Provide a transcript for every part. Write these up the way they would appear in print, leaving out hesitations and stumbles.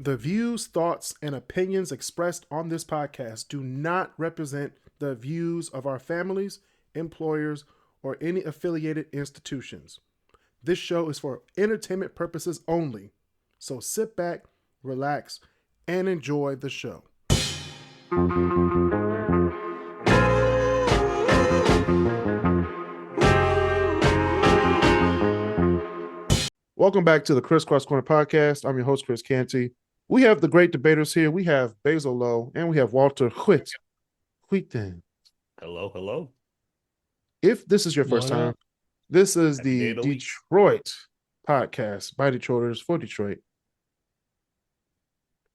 The views, thoughts, and opinions expressed on this podcast do not represent the views of our families, employers, or any affiliated institutions. This show is for entertainment purposes only. So sit back, relax, and enjoy the show. Welcome back to the KrisCross Corner podcast. I'm your host, Chris Canty. We have the great debaters here. We have Basil Lowe and we have Walter Whitten. Hello. If this is your first time, this is the Detroit podcast by Detroiters for Detroit.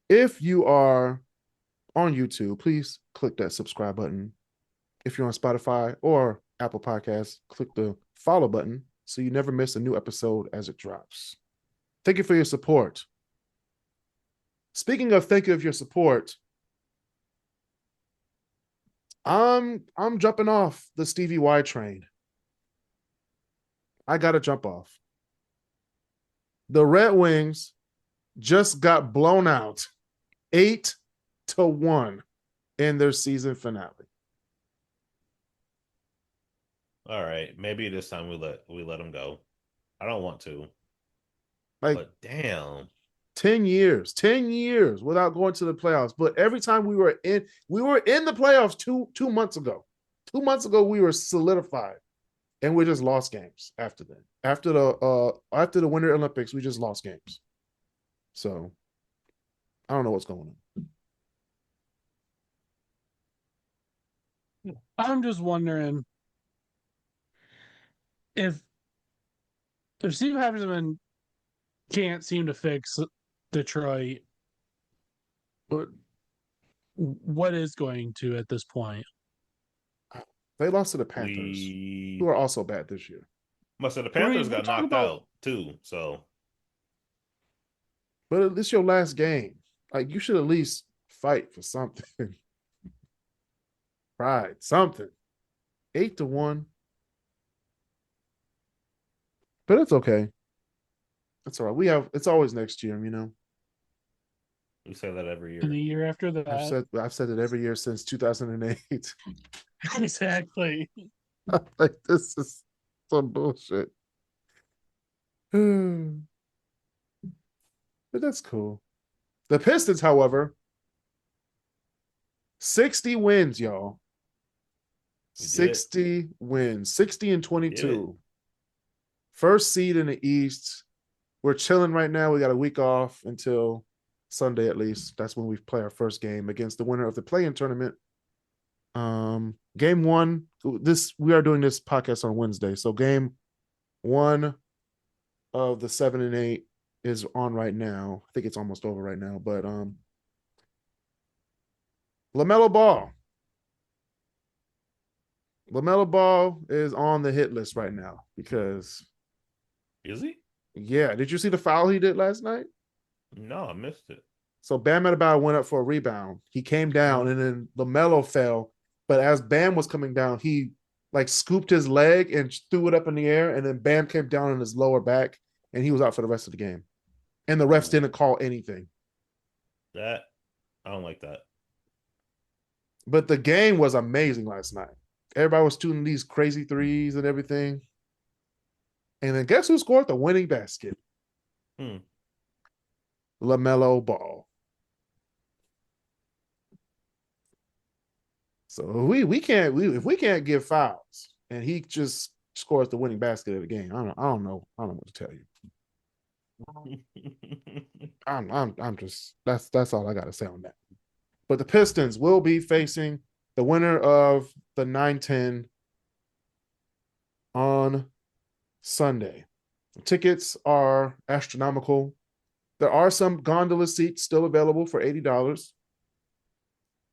If you are on YouTube, please click that subscribe button. If you're on Spotify or Apple Podcasts, click the follow button so you never miss a new episode as it drops. Thank you for your support. Speaking of thank you for your support, I'm jumping off the Stevie Y train. I got to jump off. The Red Wings just got blown out 8-1 in their season finale. All right, maybe this time we let them go. I don't want to. But damn. 10 years without going to the playoffs. But every time we were in the playoffs two months ago. 2 months ago, we were solidified. And we just lost games after that. After the Winter Olympics, we just lost games. So I don't know what's going on. I'm just wondering if Steve Havers can't seem to fix Detroit, what is going to at this point? They lost to the Panthers, who are also bad this year. Must have the Panthers got knocked out too. So, but it's your last game. Like, you should at least fight for something. Pride, something. 8-1. But it's okay. It's all right. It's always next year, you know. We say that every year. And the year after that. I've said it every year since 2008. Exactly. Like, this is some bullshit. But that's cool. The Pistons, however, 60 wins, y'all. 60 wins. 60-22. First seed in the East. We're chilling right now. We got a week off until Sunday at least. That's when we play our first game against the winner of the play-in tournament. Game one. We are doing this podcast on Wednesday, so game one of the 7 and 8 is on right now. I think it's almost over right now, but LaMelo Ball is on the hit list right now because. Is he? Yeah. Did you see the foul he did last night? No, I missed it. So Bam Adebayo went up for a rebound. He came down and then LaMelo fell. But as Bam was coming down, he like scooped his leg and threw it up in the air. And then Bam came down on his lower back and he was out for the rest of the game. And the refs didn't call anything. I don't like that. But the game was amazing last night. Everybody was shooting these crazy threes and everything. And then guess who scored the winning basket? LaMelo Ball. So if we can't give fouls and he just scores the winning basket of the game, I don't know what to tell you. I'm just that's all I got to say on that. But the Pistons will be facing the winner of the 9-10 on Sunday. Tickets are astronomical. There are some gondola seats still available for $80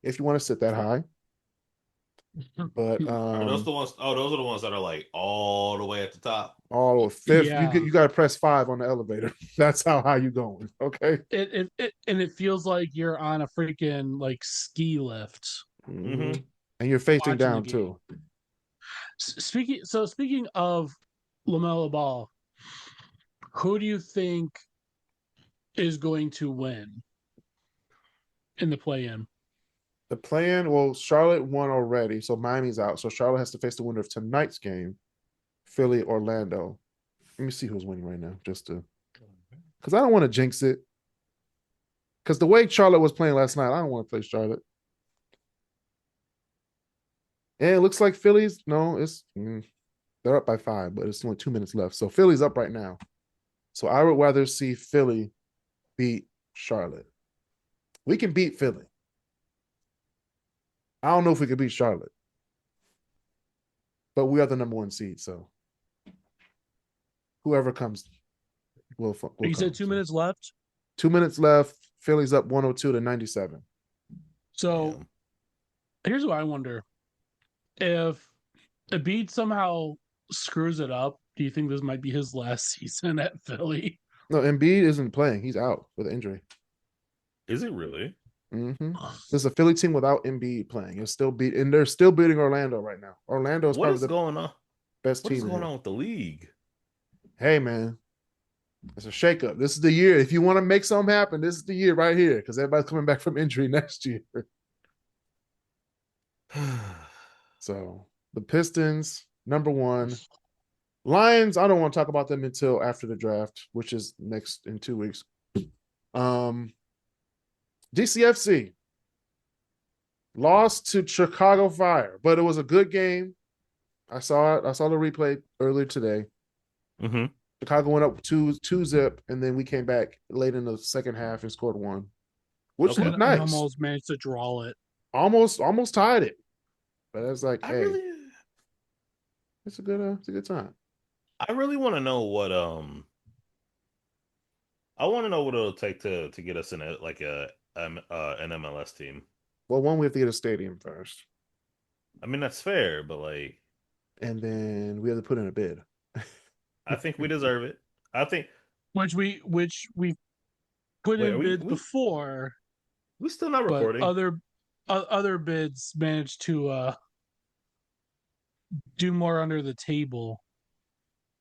if you want to sit that high. But are those the ones? Oh, those are the ones that are like all the way at the top. All fifth. Yeah. You got to press 5 on the elevator. That's how high you going. Okay. It feels like you're on a freaking like ski lift. Mm-hmm. And you're facing down too. Speaking of LaMelo Ball, who do you think is going to win? in the play-in? The plan, well, Charlotte won already, so Miami's out. So Charlotte has to face the winner of tonight's game, Philly, Orlando. Let me see who's winning right now, just to, because I don't want to jinx it. Because the way Charlotte was playing last night, I don't want to play Charlotte. And it looks like Philly's, no, they're up by 5, but it's only 2 minutes left. So Philly's up right now. So I would rather see Philly beat Charlotte. We can beat Philly. I don't know if we could beat Charlotte, but we are the number 1 seed. So whoever comes will You come. said 2 minutes left. 2 minutes left. Philly's up 102-97. So here's what I wonder: if Embiid somehow screws it up, do you think this might be his last season at Philly? No, Embiid isn't playing. He's out with an injury. Is it really? Mm-hmm. There's a Philly team without Embiid playing. And they're still beating Orlando right now. Orlando is probably the going on? best What team. is going on with the league? Hey, man, it's a shakeup. This is the year. If you want to make something happen, this is the year right here because everybody's coming back from injury next year. So the Pistons, number 1. Lions, I don't want to talk about them until after the draft, which is next in 2 weeks. DCFC lost to Chicago Fire, but it was a good game. I saw it. I saw the replay earlier today. Mm-hmm. Chicago went up 2-0, and then we came back late in the second half and scored 1, which looked nice. And almost managed to draw it. Almost tied it, but it's like, hey, it's a good time. I really want to know what I want to know what it'll take to get us in an MLS team. Well, one, we have to get a stadium first. I mean, that's fair, but like, and then we have to put in a bid. I think we deserve it. I think which we put in bids before. We're still not recording. But other bids managed to do more under the table.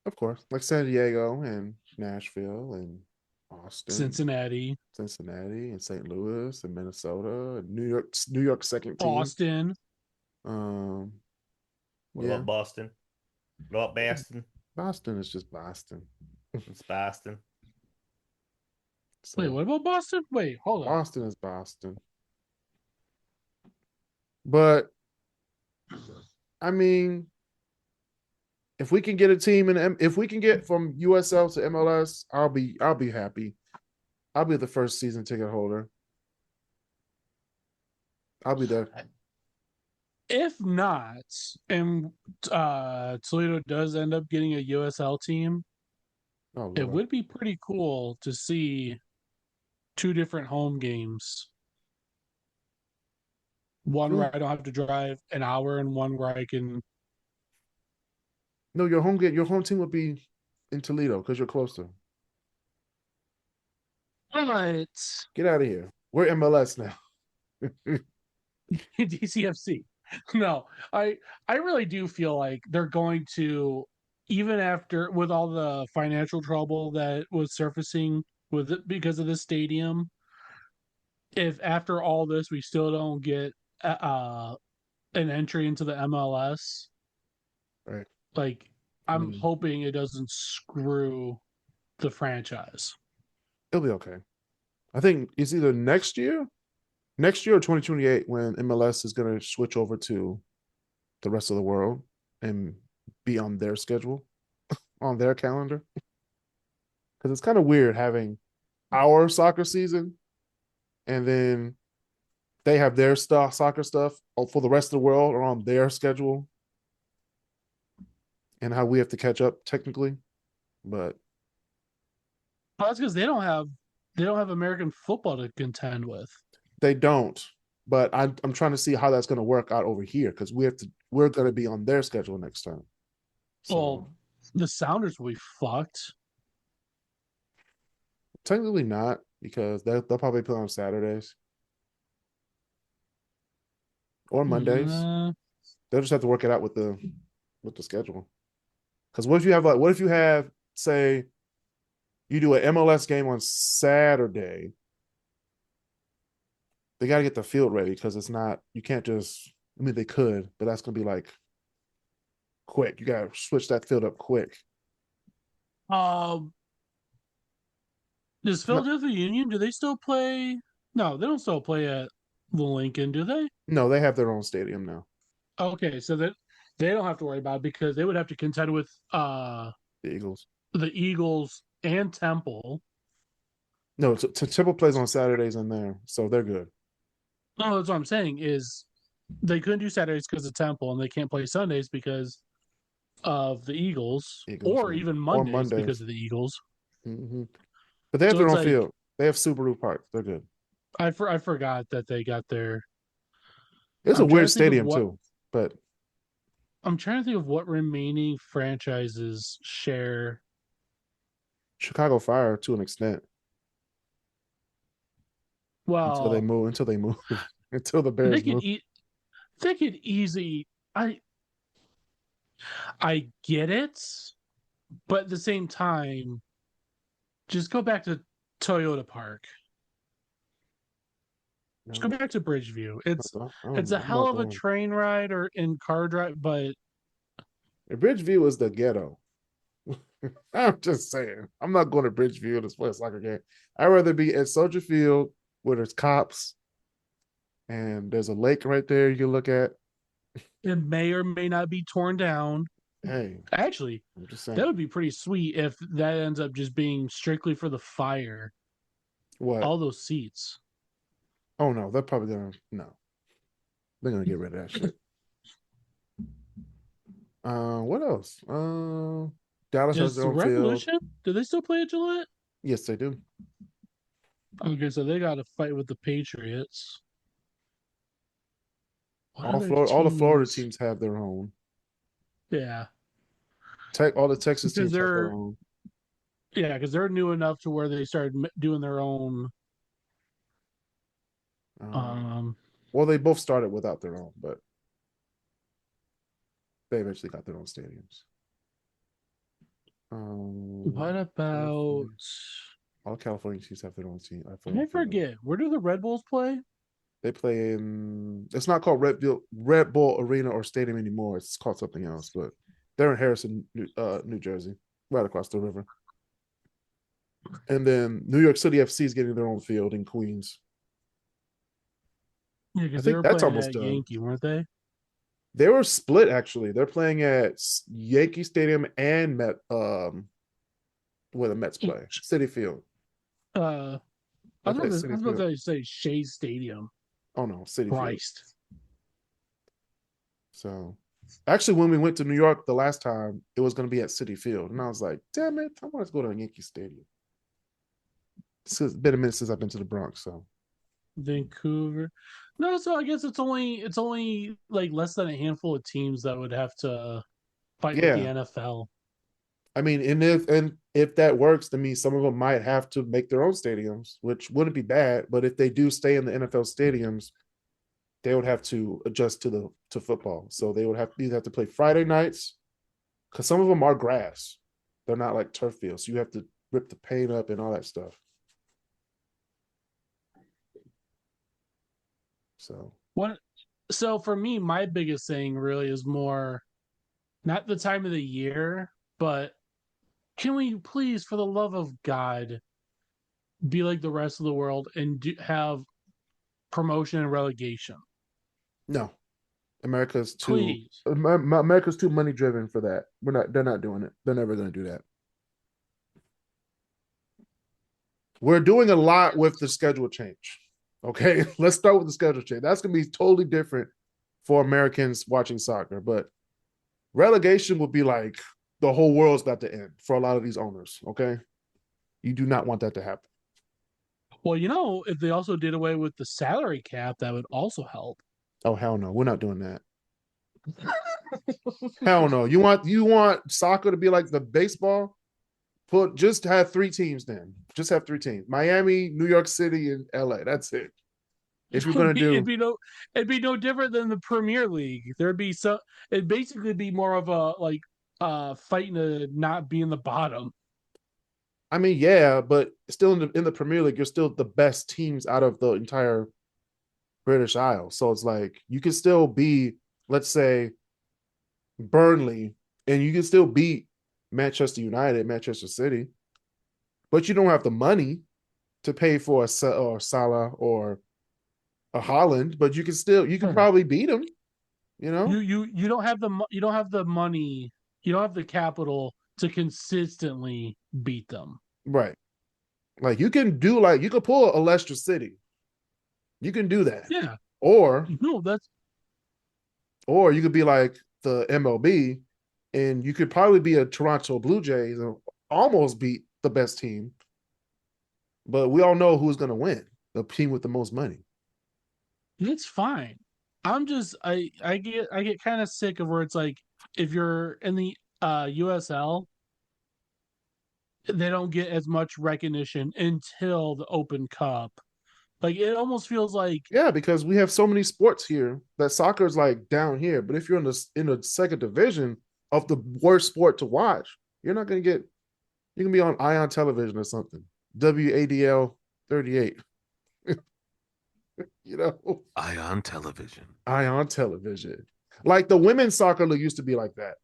Of course, like San Diego and Nashville and Austin, Cincinnati and St. Louis and Minnesota and New York second team. Boston. What about Boston? What about Boston? Boston is just Boston. It's Boston. So, wait, what about Boston? Wait, hold on. Boston is Boston. But I mean, if we can get a team if we can get from USL to MLS, I'll be happy. I'll be the first season ticket holder. I'll be there. If not, and Toledo does end up getting a USL team, it would be pretty cool to see 2 different home games. One where I don't have to drive an hour, and one where I can. No, your home team would be in Toledo because you're closer. But get out of here. We're MLS now. DCFC. No, I really do feel like they're going to, even after with all the financial trouble that was surfacing with it because of the stadium. If after all this we still don't get an entry into the MLS, right? Like I'm hoping it doesn't screw the franchise. It'll be okay. I think it's either next year or 2028 when MLS is going to switch over to the rest of the world and be on their schedule, on their calendar. Because it's kind of weird having our soccer season and then they have their soccer stuff for the rest of the world or on their schedule, and how we have to catch up technically. But that's because they don't have American football to contend with. They don't. But I'm trying to see how that's going to work out over here because we're going to be on their schedule next time. So, well, the Sounders will be fucked. Technically not, because they'll probably play on Saturdays or Mondays. They'll just have to work it out with the schedule. Because what if you have say you do an MLS game on Saturday, They got to get the field ready because it's not. You can't just. I mean, they could, but that's gonna be like quick. You got to switch that field up quick. Um, does Philadelphia Union, do they still play? No, they don't still play at the Lincoln, do they? No, they have their own stadium now. Okay, so that they don't have to worry about it because they would have to contend with The Eagles. the Eagles and Temple. No, Temple plays on Saturdays in there, so they're good. No, that's what I'm saying is they couldn't do Saturdays because of Temple, and they can't play Sundays because of the Eagles, or Yeah. even Or Mondays because of the Eagles. Mm-hmm. But they have So their it's own like, field. They have Subaru Park. They're good. I forgot that they got their. It's a I'm trying weird to think of stadium what too, but I'm trying to think of what remaining franchises share. Chicago Fire to an extent until they Well, move. Until they move. Until the they Bears could move. eat. They could easy. I get it, but at the same time, just go back to Toyota Park. Just go No, back to Bridgeview. It's a I'm hell not of a going. train ride or in car drive, but Bridgeview is the ghetto. I'm just saying. I'm not going to Bridgeview to play a soccer game. I'd rather be at Soldier Field where there's cops and there's a lake right there you can look at. it may or may not be torn down. Hey, Actually, I'm just that saying. would be pretty sweet if that ends up just being strictly for the fire. What? All those seats. Oh no, they're probably gonna no. They're gonna get rid of that shit. What else? Dallas has Is their the own field. Revolution? Do they still play at Gillette? Yes, they do. Okay, so they got to fight with the Patriots. What other All the Florida teams? teams have their own. Yeah, All the Texas because teams have their own. they're new enough to where they started doing their own. Um, Well, they both started without their own, but they eventually got their own stadiums. what about? All California teams have their own team. I forget. Where do the Red Bulls play? They play in. It's not called Red Bull Arena or Stadium anymore. It's called something else, but they're in Harrison, New Jersey, right across the river. And then New York City FC is getting their own field in Queens. Yeah, I because they think were that's playing almost at done. Yankee, weren't they? They were split actually. They're playing at Yankee Stadium and Met where the Mets play. City Field. I They was play about at to, City I was about Field. to say Shea Stadium. Oh no, City Field. Christ. So actually when we went to New York the last time, it was gonna be at City Field. And I was like, damn it, I want to go to Yankee Stadium. It's been a minute since I've been to the Bronx, so Vancouver. No, so I guess it's only like less than a handful of teams that would have to fight with the yeah. NFL. I mean, and if that works, then means some of them might have to make their own stadiums, which wouldn't be bad. But if they do stay in the NFL stadiums, they would have to adjust to football. So they would either have to play Friday nights, because some of them are grass. They're not like turf fields. So you have to rip the paint up and all that stuff. So What? So for me, my biggest thing really is more not the time of the year, but can we please, for the love of God, be like the rest of the world and have promotion and relegation? no, Please. America's too money driven for that. They're not doing it. They're never going to do that. We're doing a lot with the schedule change. Okay, let's start with the schedule change. That's going to be totally different for Americans watching soccer, but relegation would be like the whole world's about to end for a lot of these owners. Okay, you do not want that to happen. Well, if they also did away with the salary cap, that would also help. Oh hell no, we're not doing that. Hell no. You want soccer to be like the baseball? Just have 3 teams then. Just have 3 teams. Miami, New York City, and LA. That's it. If you're gonna do it'd be no different than the Premier League. It'd basically be more of a fighting to not be in the bottom. I mean, yeah, but still in the Premier League, you're still the best teams out of the entire British Isles. So it's like you can still be, let's say, Burnley, and you can still beat Manchester United, Manchester City, but you don't have the money to pay for or Salah or a Holland, but you can probably beat them, you know? You don't have you don't have the money, you don't have the capital to consistently beat them. Right. Like you could pull a Leicester City. You can do that. Yeah. Or No, that's you could be like the MLB and you could probably be a Toronto Blue Jays and almost beat the best team. But we all know who's going to win, the team with the most money. it's fine. I'm just I get kind of sick of where it's like if you're in the USL, they don't get as much recognition until the Open Cup. Like it almost feels like Yeah, because we have so many sports here that soccer is like down here. But if you're in the second division of the worst sport to watch, you're not going to get. You can be on Ion Television or something. WADL 38. You know, Ion Television. Ion Television. Like the women's soccer league used to be like that,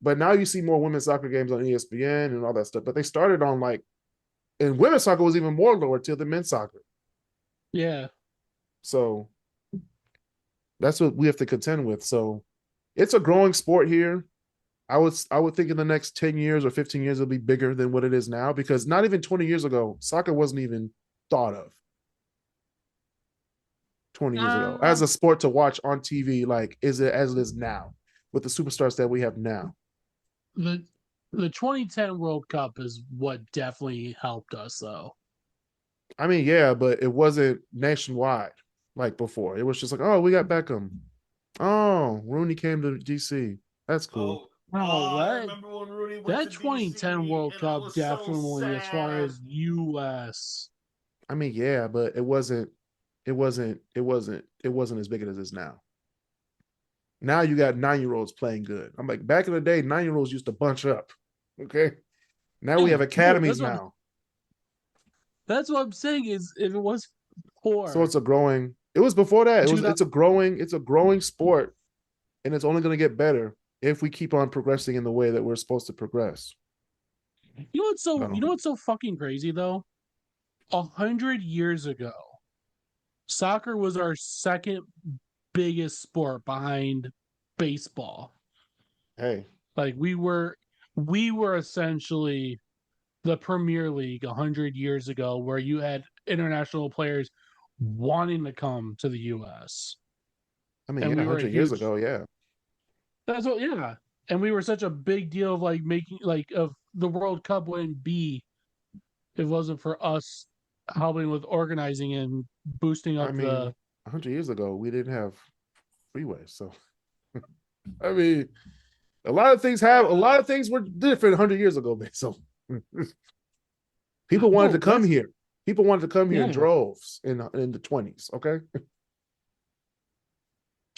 but now you see more women's soccer games on ESPN and all that stuff. But they started on like, and women's soccer was even more lower tier than men's soccer. yeah. So that's what we have to contend with. So it's a growing sport here. I would think in the next 10 years or 15 years it'll be bigger than what it is now, because not even 20 years ago, soccer wasn't even thought of. 20 years ago as a sport to watch on TV, like is it as it is now with the superstars that we have now. The 2010 World Cup is what definitely helped us though. I mean, yeah, but it wasn't nationwide like before. It was just like, oh, we got Beckham. Oh, Rooney came to DC. That's cool. I remember when Rooney went That to 2010 DC, World and I Cup was definitely, so as far sad. as US. I mean, yeah, but it wasn't as big as it is now. Now you got 9-year-olds playing good. I'm like, back in the day, 9-year-olds used to bunch up. Okay. Now we have academies now. That's what I'm saying is if it was poor. So it was before that. It's a growing sport, and it's only going to get better if we keep on progressing in the way that we're supposed to progress. You know what's so fucking crazy though? 100 years ago, soccer was our second biggest sport behind baseball. Hey, like we were essentially the Premier League 100 years ago, where you had international players wanting to come to the US. I mean, and yeah, we were 100 years ago, yeah. That's what, yeah. And we were such a big deal of like making like of the World Cup wouldn't be if it wasn't for us helping with organizing and boosting up I mean, 100 years ago, we didn't have freeways, so I mean, a lot of things were different 100 years ago, man. So people wanted to come here. People wanted to come here in droves in the 20s. Okay.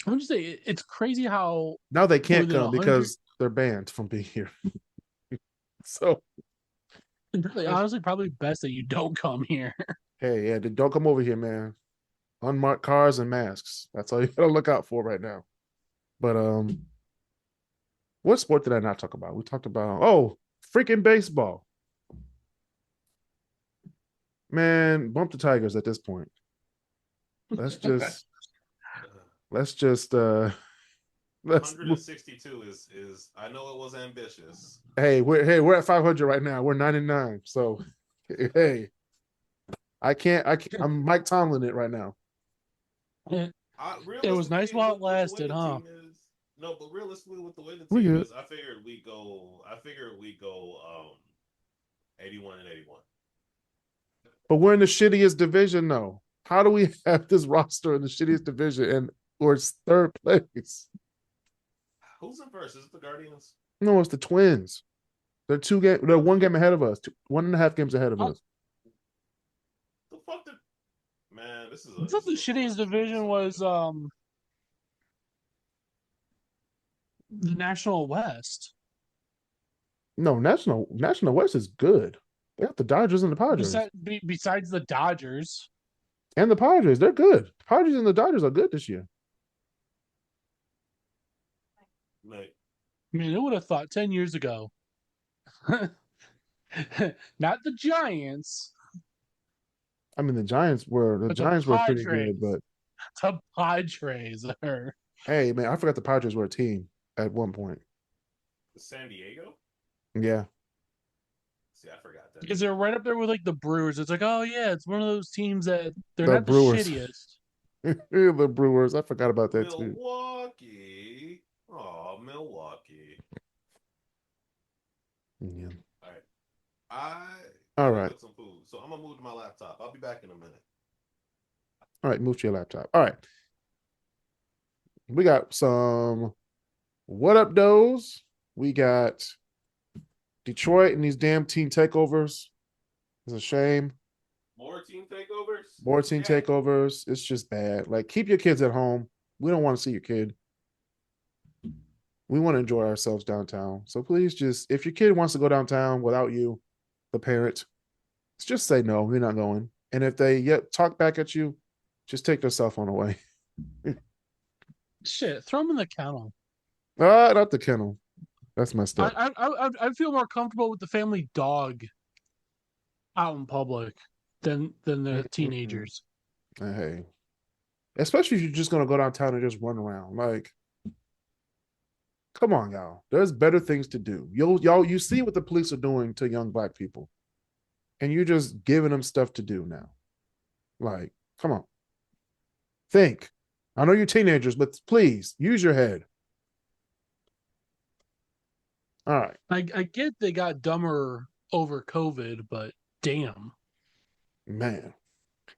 I'm just saying, it's crazy how now they can't come because they're banned from being here. So really, honestly, probably best that you don't come here. Hey, yeah, don't come over here, man. Unmarked cars and masks. That's all you gotta look out for right now. But what sport did I not talk about? We talked about freaking baseball. Man, bump the Tigers at this point. Let's just 162 is I know it was ambitious. Hey, we're at 500 right now. We're 99. So hey, I'm Mike Tomlin it right now. It was nice while it lasted, huh? No, but realistically, with the way the team is, I figured we go 81 and 81. But we're in the shittiest division, though. How do we have this roster in the shittiest division and we're third place? Who's in first? Is it the Guardians? No, it's the Twins. They're they're 1 game ahead of us, 1.5 games ahead of us. The fuck did man? This is. I thought the shittiest division was the National West. No, National West is good. They got the Dodgers and the Padres. Besides the Dodgers. And the Padres, they're good. The Padres and the Dodgers are good this year. Like, I mean, who would have thought 10 years ago? Not the Giants, I mean, the Giants were but the pretty good, Padres. but The Padres are. hey, man, I forgot the Padres were a team at one point. San Diego? Yeah. See, I forgot that. Because they're right up there with like the Brewers. It's like, oh yeah, it's one of those teams that they're The not the Brewers. shittiest. The Brewers. I forgot about that too. Milwaukee. Oh, Milwaukee. Yeah. All right. I All gotta right. cook some food, so I'm gonna move to my laptop. I'll be back in a minute. All right. Move to your laptop. All right. We got some what up, does? We got Detroit and these damn team takeovers. It's a shame. More team takeovers? More team takeovers. It's just bad. Like, keep your kids at home. We don't want to see your kid. We want to enjoy ourselves downtown. So please just, if your kid wants to go downtown without you, the parent, just say no, you're not going. And if they yet talk back at you, just take their cell phone away. Shit, throw them in the kennel. Not the kennel. That's messed up. I feel more comfortable with the family dog out in public than the teenagers. Hey, especially if you're just gonna go downtown and just run around. Like, come on, y'all. There's better things to do. You see what the police are doing to young black people, and you're just giving them stuff to do now. Like, come on. Think. I know you're teenagers, but please use your head. All right. I get they got dumber over COVID, but damn. Man.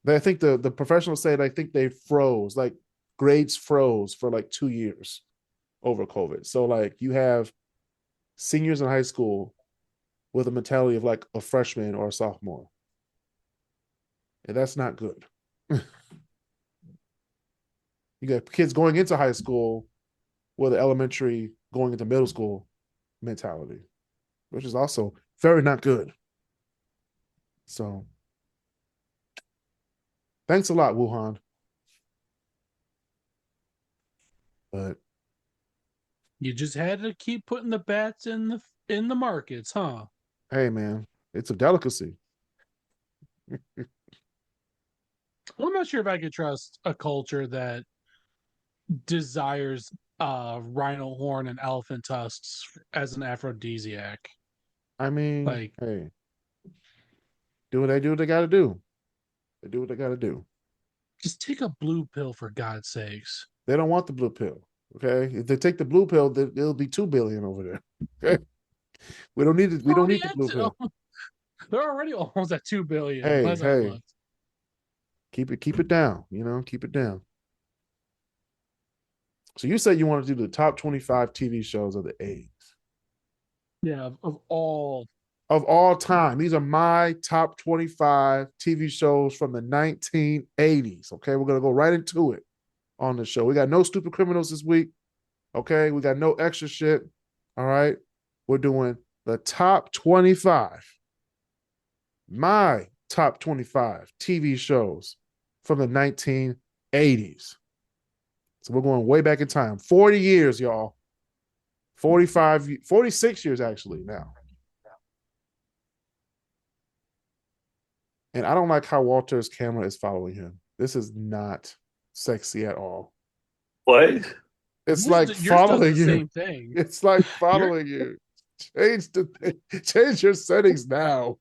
I think the professionals say I think they froze, like grades froze for like 2 years over COVID. So like you have seniors in high school with a mentality of like a freshman or a sophomore. And that's not good. You got kids going into high school with an elementary going into middle school mentality, which is also very not good. So thanks a lot, Wuhan. But You just had to keep putting the bats in the markets, huh? hey, man, it's a delicacy. Well, I'm not sure if I could trust a culture that desires rhino horn and elephant tusks as an aphrodisiac. I mean, Like, hey, do what they got to do. They do what they got to do. just take a blue pill for God's sakes. They don't want the blue pill. Okay, if they take the blue pill, it'll be 2 billion over there. Okay, we don't need it. We don't need the blue pill. They're already almost at 2 billion. Hey, keep it down. You know, keep it down. So you said you want to do the top 25 TV shows of the 80s. Yeah, of all time. These are my top 25 TV shows from the 1980s. Okay, we're gonna go right into it on the show. We got no stupid criminals this week. Okay, we got no extra shit. All right, we're doing the top 25. My top 25 TV shows from the 1980s. So we're going way back in time. 40 years, y'all. 46 years actually now. And I don't like how Walter's camera is following him. This is not sexy at all. What? It's like following you. Same thing. It's like following you. Change your settings now.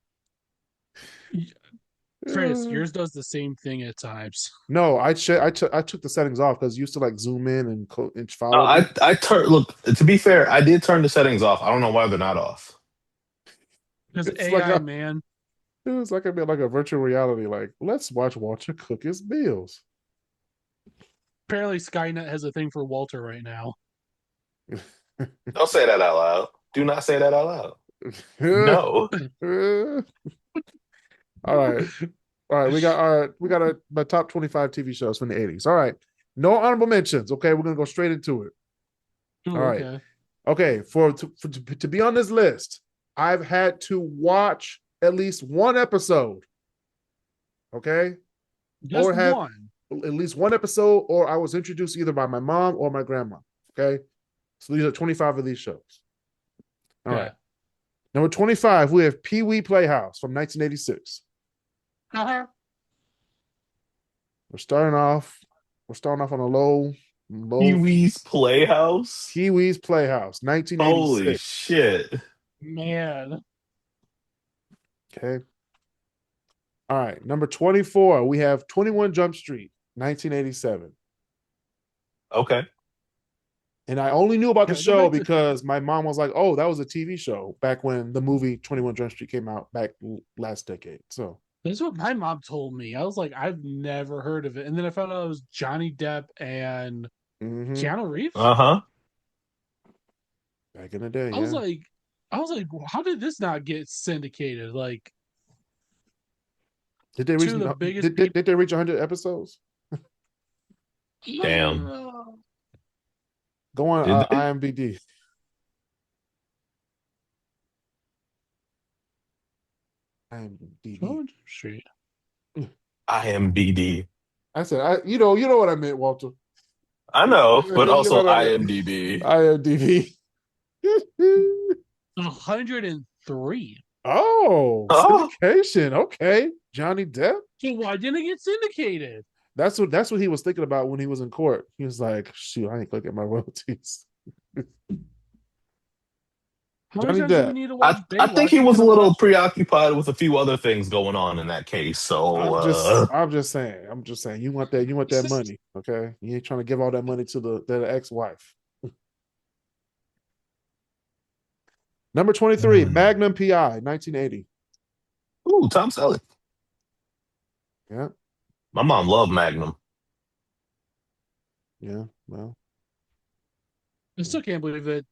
Kris, yours does the same thing at times. No, I took the settings off because used to like zoom in and follow. Look, to be fair, I did turn the settings off. I don't know why they're not off. Because AI, man. It was like a virtual reality. Like, let's watch Walter cook his meals. Apparently, Skynet has a thing for Walter right now. Don't say that out loud. Do not say that out loud. No. All right. We got my top 25 TV shows from the 80s. All right. No honorable mentions. Okay, we're gonna go straight into it. Ooh, all right. Okay. To be on this list, I've had to watch at least one episode. Okay. Just or have one. at least one episode, or I was introduced either by my mom or my grandma. Okay. So these are 25 of these shows. All right. Number 25, we have Pee Wee Playhouse from 1986. Uh-huh. We're starting off on a low. Pee-wee's Playhouse. Pee Wee's Playhouse, Holy 1986. shit. Man. Okay. All right. Number 24, we have 21 Jump Street, 1987. Okay. And I only knew about the Can I go show back to- because my mom was like, "Oh, that was a TV show back when the movie 21 Jump Street came out back last decade." So This is what my mom told me. I was like, I've never heard of it. And then I found out it was Johnny Depp and Keanu Reeves. Uh-huh. Back in the day, I was like, how did this not get syndicated? Like, did they reach? two of the biggest Did they reach 100 episodes? Damn. Go on Did they? IMDb. IMDb. Street. IMBD. I said, you know what I meant, Walter. I know, but You also know what I meant. IMDb. IMDb. 103. Oh, Oh. syndication. Okay, Johnny Depp. So why didn't it get syndicated? That's what he was thinking about when he was in court. He was like, "Shoot, I ain't gonna get my royalties." How Johnny many times do Depp. we need to watch I think Baywatch he was a to little watch- preoccupied with a few other things going on in that case. So I'm just saying. You want that money, okay? You ain't trying to give all that money to the ex-wife. Number 23, Magnum PI, 1980. ooh, Tom Selleck. Yeah, My mom loved Magnum. yeah. Well, I still can't believe that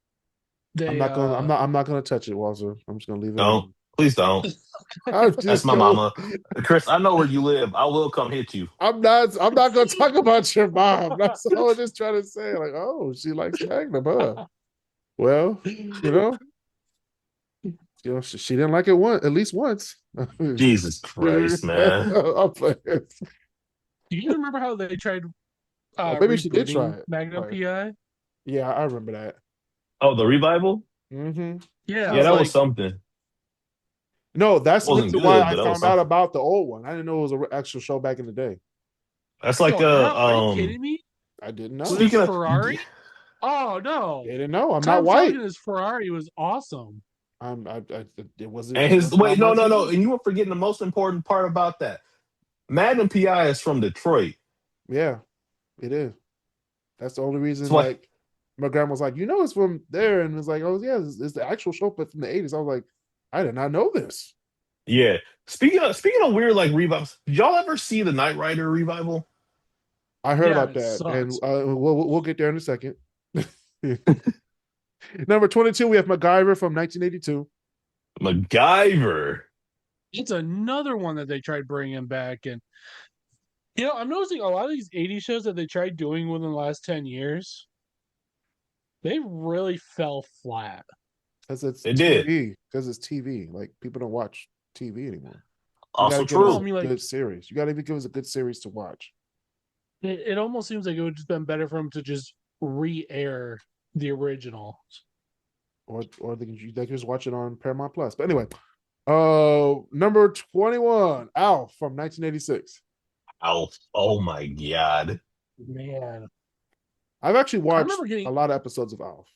they. I'm not gonna touch it, Walter. I'm just gonna leave it. Don't. Please don't. That's my mama. Kris, I know where you live. I will come hit you. I'm not gonna talk about your mom. That's all I'm just trying to say. Like, oh, she likes Magnum, huh? Well, she didn't like it at least once. Jesus Christ, man. I'll play it. Do you remember how they tried? Maybe she did rebooting try it. Magnum Right. PI. Yeah, I remember that. Oh, the revival? Mm-hmm. Yeah, Yeah, that was something. No, that's Wasn't why good, I but that was found out something. about the old one. I didn't know it was an actual show back in the day. That's like are you kidding me? I didn't know. Speaking of Ferrari. Oh no! I didn't know. I'm Tom not white. Selleck in his Ferrari was awesome. It wasn't. and his wait, no. And you were forgetting the most important part about that. Magnum PI is from Detroit. Yeah, it is. That's the only reason. That's why- Like, my grandma was like, it's from there, and it's like, oh yeah, it's the actual show, but from the '80s. I was like, I did not know this. Yeah. Speaking of weird like revivals, did y'all ever see the Knight Rider revival? I heard Yeah, about it that, sucks. and we'll get there in a second. Number 22, we have MacGyver from 1982. MacGyver. It's another one that they tried bringing back, and I'm noticing a lot of these '80s shows that they tried doing within the last 10 years. They really fell flat. Because it's It did. TV. Because it's TV. Like, people don't watch TV anymore. Also give us true. a I mean, like- good series. You got to give us a good series to watch. It almost seems like it would just been better for them to just re-air the original. Or they can just watch it on Paramount Plus. But anyway, number 21, Alf from 1986. Alf. Oh my God. Man, I've actually watched remember getting- a lot of episodes of Alf.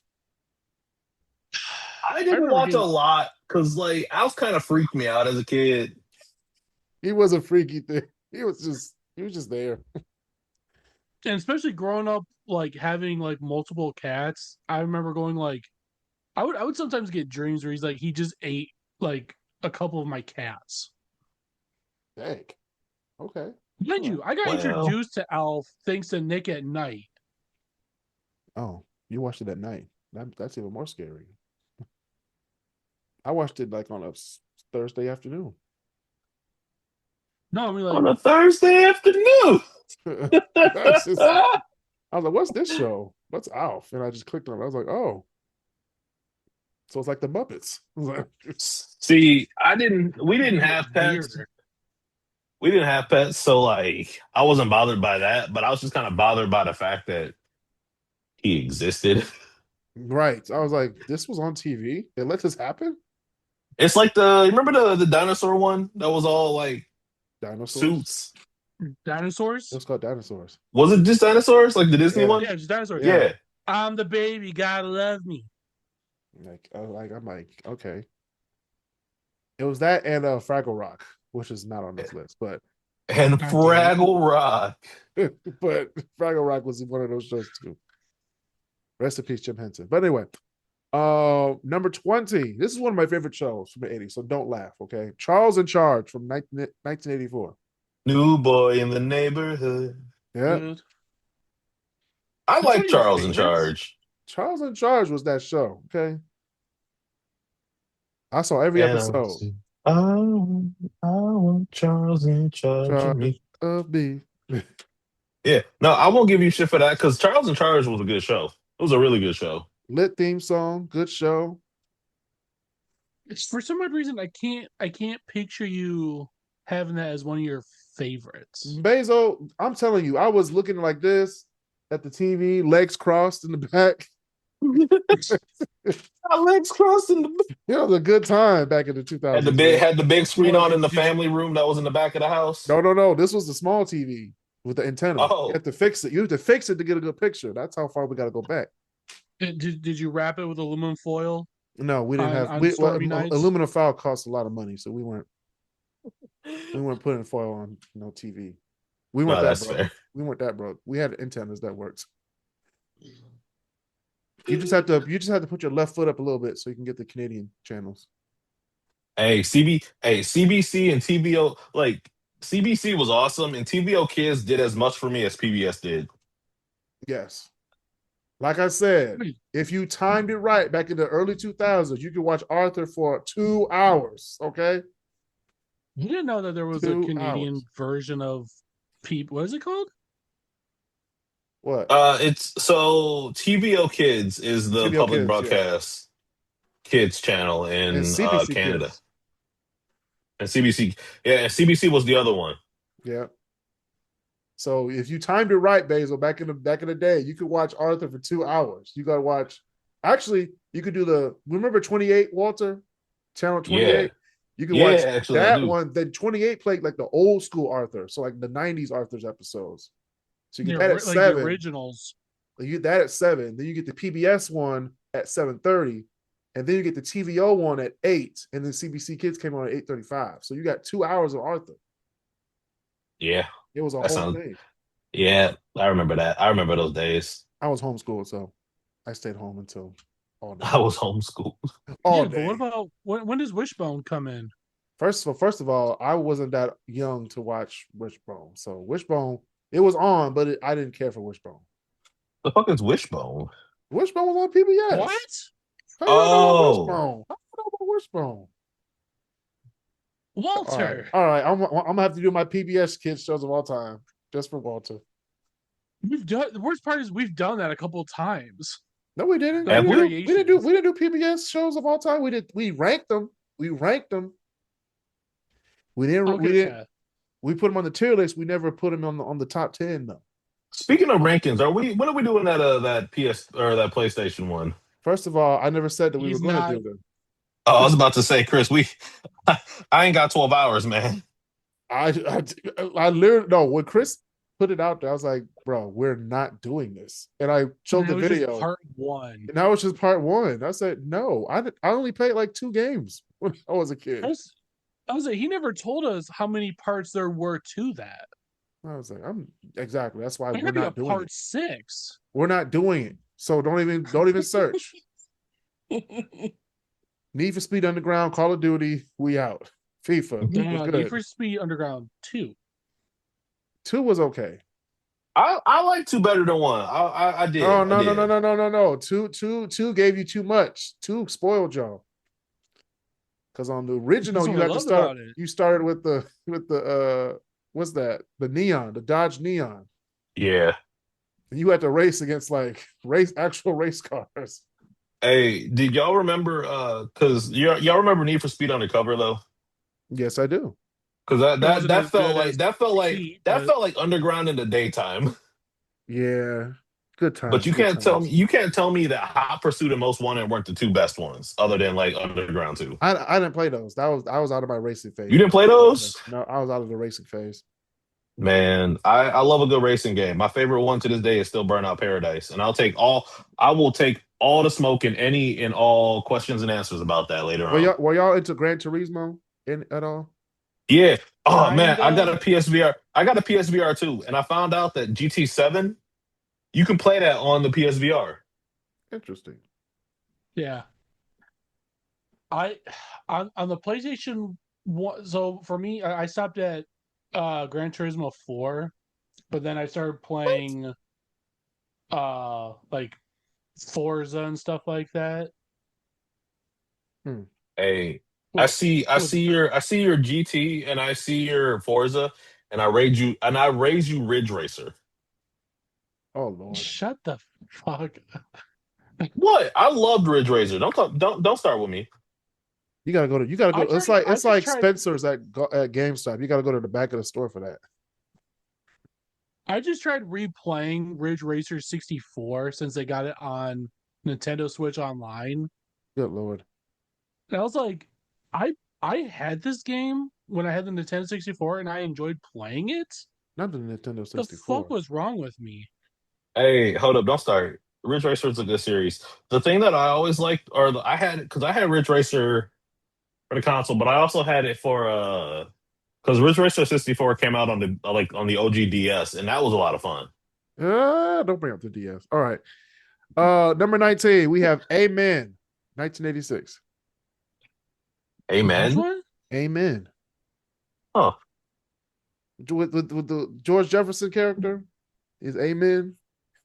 I didn't remember watch a getting- lot because like Alf kind of freaked me out as a kid. He was a freaky thing. He was just there. and especially growing up, like having like multiple cats. I remember going like, I would sometimes get dreams where he just ate like a couple of my cats. Dang. Okay. Mind you, I got Wow. introduced to Alf thanks to Nick at Night. Oh, you watched it at night. That's even more scary. I watched it like on a Thursday afternoon. No, I mean On like a Thursday afternoon. That's just- I was like, what's this show? What's Alf? And I just clicked on it. I was like, oh. So it's like the Muppets. See, we didn't have pets. weird. we didn't have pets, so like I wasn't bothered by that, but I was just kind of bothered by the fact that he existed. Right. I was like, this was on TV. They let this happen. It's like the remember the dinosaur one that was all like Dinosaurs. suits. Dinosaurs? It was called dinosaurs. Was it just dinosaurs like the Disney Yeah. one? Yeah, just dinosaurs. Yeah. Yeah. I'm the baby, gotta love me. I'm like, okay. It was that and Fraggle Rock, which is not on this list, but And God damn it. Fraggle Rock. but Fraggle Rock was one of those shows too. Rest in peace, Jim Henson. But anyway, number 20. This is one of my favorite shows from the 80s, so don't laugh, okay? Charles in Charge from 1984. New boy in the neighborhood. Yeah. Dude. I That's one like of your Charles in favorites? Charge. Charles in Charge was that show, okay? I saw every And episode. I want Charles in charge of Charge me. of me. Yeah. No, I won't give you shit for that because Charles in Charge was a good show. It was a really good show. Lit theme song, good show. It's for some odd reason I can't picture you having that as one of your favorites. Bezo, I'm telling you, I was looking like this at the TV, legs crossed in the back. My legs crossed in the It was a good time back in the 2000s. had the big screen What, on in the did you- family room that was in the back of the house. No. This was the small TV with the antenna. Oh. You have to fix it. You have to fix it to get a good picture. That's how far we got to go back. Did you wrap it with aluminum foil? No, we didn't have. On stormy nights? Aluminum foil costs a lot of money, so we weren't putting foil on no TV. We weren't No, that that's broke. fair. We weren't that broke. We had antennas that worked. You just have to put your left foot up a little bit so you can get the Canadian channels. CBC and TVO, like CBC was awesome, and TVO Kids did as much for me as PBS did. Yes. Like I said, if you timed it right back in the early 2000s, you could watch Arthur for 2 hours. Okay. You didn't know that there was 2 a Canadian hours. version of Peep. What is it called? What? It's so TVO Kids is the TVO public Kids, broadcast kids channel And in CBC Canada. Kids. And CBC, yeah, and CBC was the other one. Yeah. So if you timed it right, Basil, back in the day, you could watch Arthur for 2 hours. You got to watch. Actually, you could do remember 28, Walter, channel 28. Yeah. You could Yeah, watch actually, I that do. one. Then 28 played like the old school Arthur, so like the 90s Arthur's episodes. So you get that at Like 7. the originals. You get that at 7. Then you get the PBS one at 7:30, and then you get the TVO one at 8, and then CBC Kids came on at 8:35. So you got 2 hours of Arthur. Yeah, It was a that whole sounds. thing. Yeah, I remember that. I remember those days. I was homeschooled, so I stayed home until all day. I was homeschooled. All Yeah, day. but what about when does Wishbone come in? First of all, I wasn't that young to watch Wishbone. So Wishbone, it was on, but I didn't care for Wishbone. The fuck is Wishbone? Wishbone was on PBS. What? How do you know about Oh. Wishbone? How do you know about Wishbone? Walter. All right. I'm gonna have to do my PBS kids shows of all time just for Walter. The worst part is we've done that a couple of times. No, we didn't. Have we? We didn't do PBS shows of all time. We ranked them. We ranked them. We didn't. Okay, we didn't. Chad. We put them on the tier list. We never put them on the top 10 though. Speaking of rankings, when are we doing that PS or that PlayStation one? First of all, I never said that we He's were going not- to do them. Oh, I was about to say, Chris, I ain't got 12 hours, man. I literally no. When Kris put it out there, I was like, "Bro, we're not doing this." And I showed And it the was just video, part one. and that was just part 1. I said, "No, I only played like 2 games when I was a kid." I was like, he never told us how many parts there were to that. I was like, exactly. That's why There we're could be a not doing part it. 6. We're not doing it. So don't even search. Need for Speed Underground, Call of Duty, we out. FIFA, was Need good. for Speed Underground 2. 2 was okay. I like 2 better than 1. I did. Oh I did. no. Two gave you too much. 2 spoiled y'all. Because on the original, That's you what I had to love start. about it. You started with the what's that? The Neon, the Dodge Neon. Yeah. And you had to race against like actual race cars. Hey, did y'all remember? Because y'all remember Need for Speed Undercover though? Yes, I do. Because It wasn't that as felt good like as Heat, that but felt like underground in the daytime. Yeah, good But times, good times. you can't tell me that Hot Pursuit and Most Wanted weren't the two best ones, other than like Underground 2. I didn't play those. I was out of my racing You phase. didn't play those? No, I was out of the racing phase. Man, I love a good racing game. My favorite one to this day is still Burnout Paradise. And I will take all the smoke and any and all questions and answers about that later on. Were y'all into Gran Turismo at all? Yeah. Oh man, I got kinda. a PSVR. I got a PSVR too, and I found out that GT7, you can play that on the PSVR. Interesting. Yeah. I on the PlayStation 1. So for me, I stopped at Gran Turismo 4, but then I started playing like Forza and stuff like that. Hmm. Hey, With with I see your GT and I see your Forza, and I raise you Ridge Racer. Oh Lord. Shut the fuck. What? I loved Ridge Racer. Don't start with me. You gotta go. I It's just like tried Spencer's at GameStop. You gotta go to the back of the store for that. I just tried replaying Ridge Racer 64 since they got it on Nintendo Switch Online. Good Lord. And I was like, I I had this game when I had the Nintendo 64 and I enjoyed playing it. Not the Nintendo The fuck 64. was wrong with me? Hey, hold up, don't start. Ridge Racer is a good series. The thing that I always liked, because I had Ridge Racer for the console, but I also had it for because Ridge Racer 64 came out on the on the OG DS, and that was a lot of fun. Don't bring up the DS. All right. Number 19, we have Amen, 1986. Which Amen. one? Amen. Huh. With the George Jefferson character is Amen.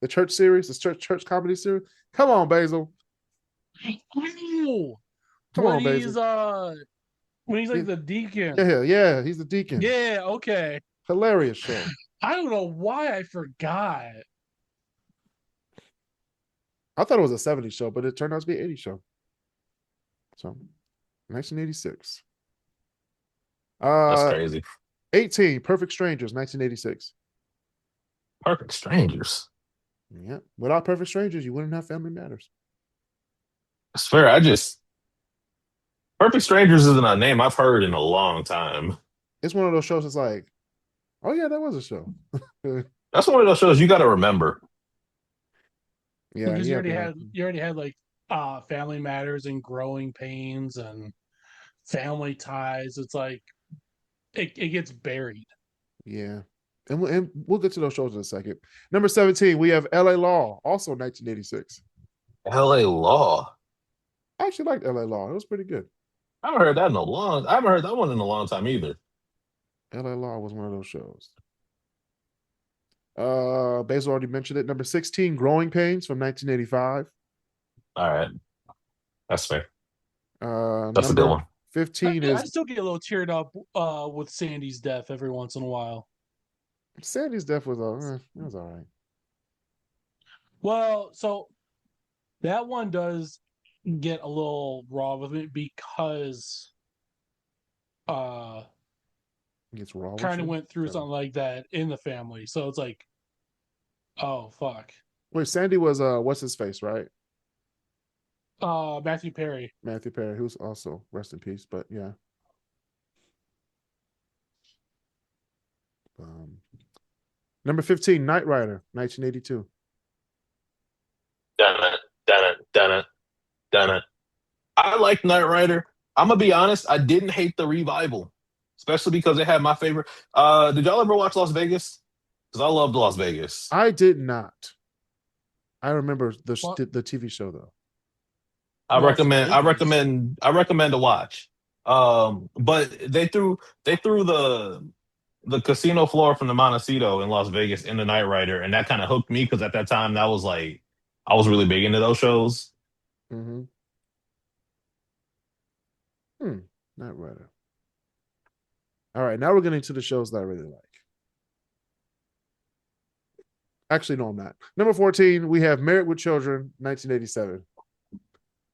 The church series, the church comedy series. Come on, Basil. Oh, Come on, Basil. when he's like Yeah, the deacon. yeah. He's the deacon. Yeah, okay. Hilarious show. I don't know why I forgot. I thought it was a 70s show, but it turned out to be an 80s show. So 1986. That's Uh crazy. 18, Perfect Strangers, 1986. Perfect Strangers. Yeah. Without Perfect Strangers, you wouldn't have Family Matters. That's fair. Perfect Strangers isn't a name I've heard in a long time. It's one of those shows that's like, oh yeah, that was a show. That's one of those shows you got to remember. Yeah, Because yeah. you already had like Family Matters and Growing Pains and Family Ties. It's like it gets buried. Yeah. And we'll get to those shows in a second. Number 17, we have LA Law, also 1986. L.A. Law. I actually liked LA Law. It was pretty good. I haven't heard that one in a long time either. LA Law was one of those shows. Basil already mentioned it. Number 16, Growing Pains from 1985. All right. That's fair. That's a good Number one. 15 I is still get a little teared up with Sandy's death every once in a while. Sandy's death was it was all right. Well, so that one does get a little raw with it because It gets raw with kind of you. went through So. something like that in the family. So it's like, oh fuck. Wait, Sandy was what's his face, right? Matthew Perry. Matthew Perry, who's also rest in peace, but yeah. Number 15, Knight Rider, 1982. Dun it, dun it, dun it, dun it. I like Knight Rider. I'm gonna be honest. I didn't hate the revival, especially because it had my favorite. Did y'all ever watch Las Vegas? Because I loved Las Vegas. I did not. I remember What? the TV show though. Las Vegas. I recommend to watch. But they threw the casino floor from the Montecito in Las Vegas in the Knight Rider, and that kind of hooked me because at that time that was like I was really big into those shows. Mm-hmm. Knight Rider. All right, now we're getting to the shows that I really like. Actually, no, I'm not. Number 14, we have Married with Children, 1987.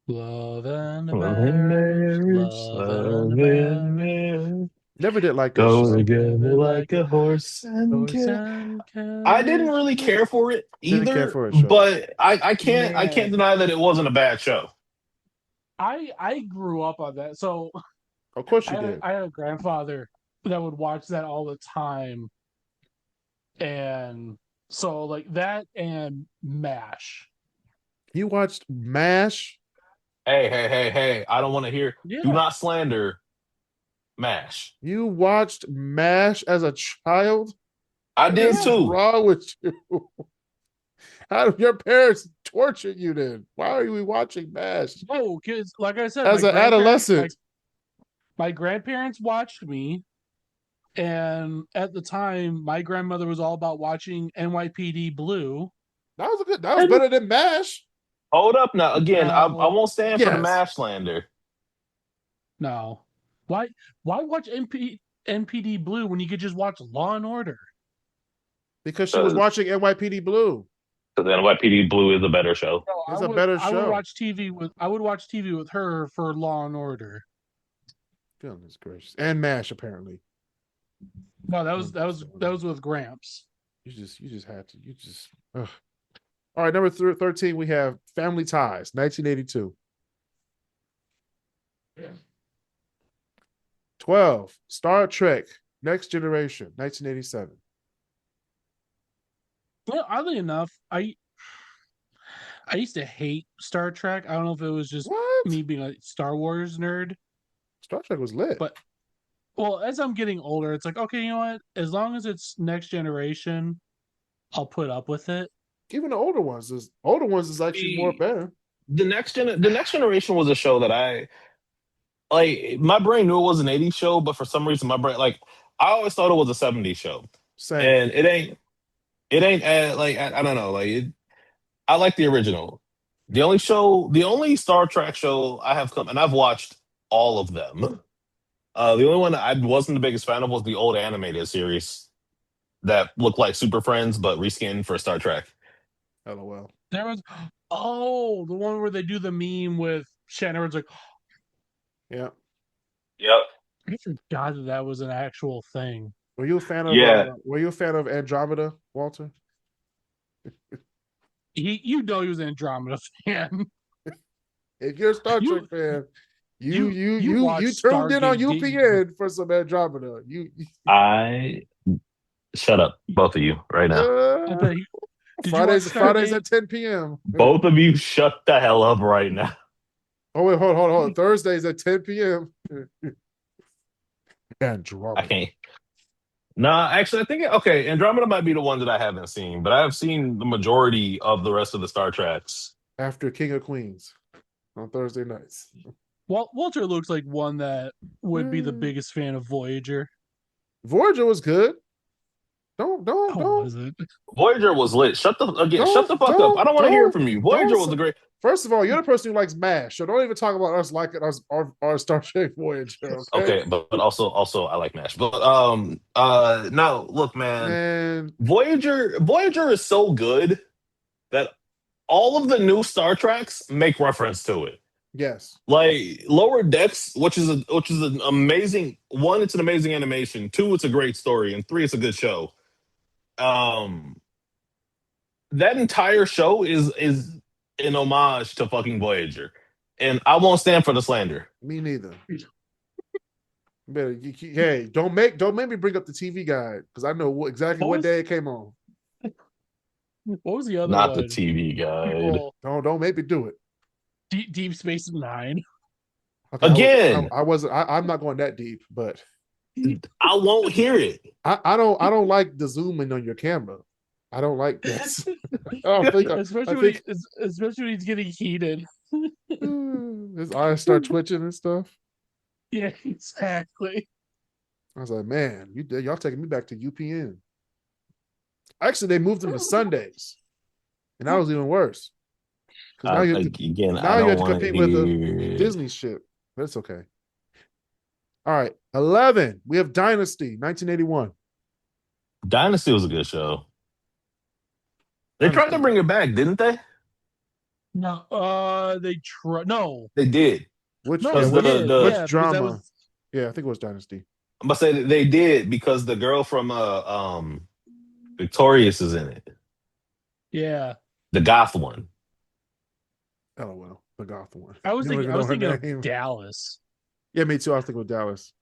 Love and Love and marriage. marriage, Love love and and marriage. marriage. Never did like that Go show. together like a horse and I didn't really care for it Didn't care either, for a show. but I can't Man. deny that it wasn't a bad show. I grew up on that. So Of course you did. I had a grandfather that would watch that all the time. And so like that and MASH. You watched MASH? Hey! I don't want to hear. Yeah. Do not slander MASH. You watched MASH as a child? I did What's too. wrong with you? How did your parents torture you then? Why are we watching MASH? Oh, because like I said, As an adolescent. My grandparents watched me, and at the time, my grandmother was all about watching NYPD Blue. That was better than MASH. Hold up now. Again, I won't stand for the Yes. MASH slander. No, why watch NPD Blue when you could just watch Law and Order? Because she was watching NYPD Blue. Because NYPD Blue is a better show. No, It's a better show. I would watch TV with her for Law and Order. Goodness gracious. And MASH apparently. No, that was with Gramps. You just had to. Ugh. All right, number 13, we have Family Ties, 1982. 12, Star Trek, Next Generation, 1987. Well, oddly enough, I used to hate Star Trek. I don't know if it was just me being a Star Wars nerd. Star Trek was lit. But, well, as I'm getting older, it's like, okay, you know what? As long as it's Next Generation, I'll put up with it. Even the older ones is actually more better. The next generation was a show that I like. My brain knew it was an '80s show, but for some reason, my brain I always thought it was a '70s show. Same. And it ain't. I don't know. I like the original. The only Star Trek show I have come, and I've watched all of them. The only one I wasn't the biggest fan of was the old animated series that looked like Super Friends but reskinned for Star Trek. LOL. There was the one where they do the meme with Shatner's like, yeah. Yep. I forgot that was an actual thing. Were you a fan of Andromeda, Walter? You know he was an Andromeda fan. If you're a Star Trek fan, you tuned Stargate, in on UPN for some Andromeda. I shut up, both of you, right now. Fridays at 10 p.m. Both of you shut the hell up right now. Oh, wait, hold on. Thursdays at 10 p.m. Andromeda. I can't. Nah, actually, I think Andromeda might be the one that I haven't seen, but I have seen the majority of the rest of the Star Treks. After King of Queens on Thursday nights. Well, Walter looks like one that would be the biggest fan of Voyager. Voyager was good. Don't. Was it? Voyager was lit. Shut the fuck up. I don't want to hear it from you. Voyager was a great. First of all, you're the person who likes MASH, so don't even talk about us liking our Star Trek Voyager. Okay, but also I like MASH. But no, look, man. Voyager is so good that all of the new Star Treks make reference to it. Yes. Like Lower Decks, which is an amazing one, it's an amazing animation. 2, it's a great story, and 3, it's a good show. That entire show is an homage to fucking Voyager, and I won't stand for the slander. Me neither. Hey, don't make me bring up the TV guide because I know exactly what day it came on. What was the other Not one? the TV guide. Don't make me do it. Deep Space Nine. Okay, again, I'm not going that deep, but I won't hear it. I don't like the zoom in on your camera. I don't like this. Especially when he's getting heated. His eyes start twitching and stuff. Yeah, exactly. I was like, man, y'all taking me back to UPN. Actually, they moved them to Sundays, and that was even worse. Because now you have to compete with the Disney shit. But it's okay. All right, 11. We have Dynasty, 1981. Dynasty was a good show. They tried to bring it back, didn't they? No, no, they did. Which drama? Yeah, I think it was Dynasty. I'm about to say that they did because the girl from Victorious is in it. Yeah. The goth one. LOL, the Goth one. I was You don't thinking even I know was her thinking of name. Dallas. Yeah, me too. I was thinking with Dallas.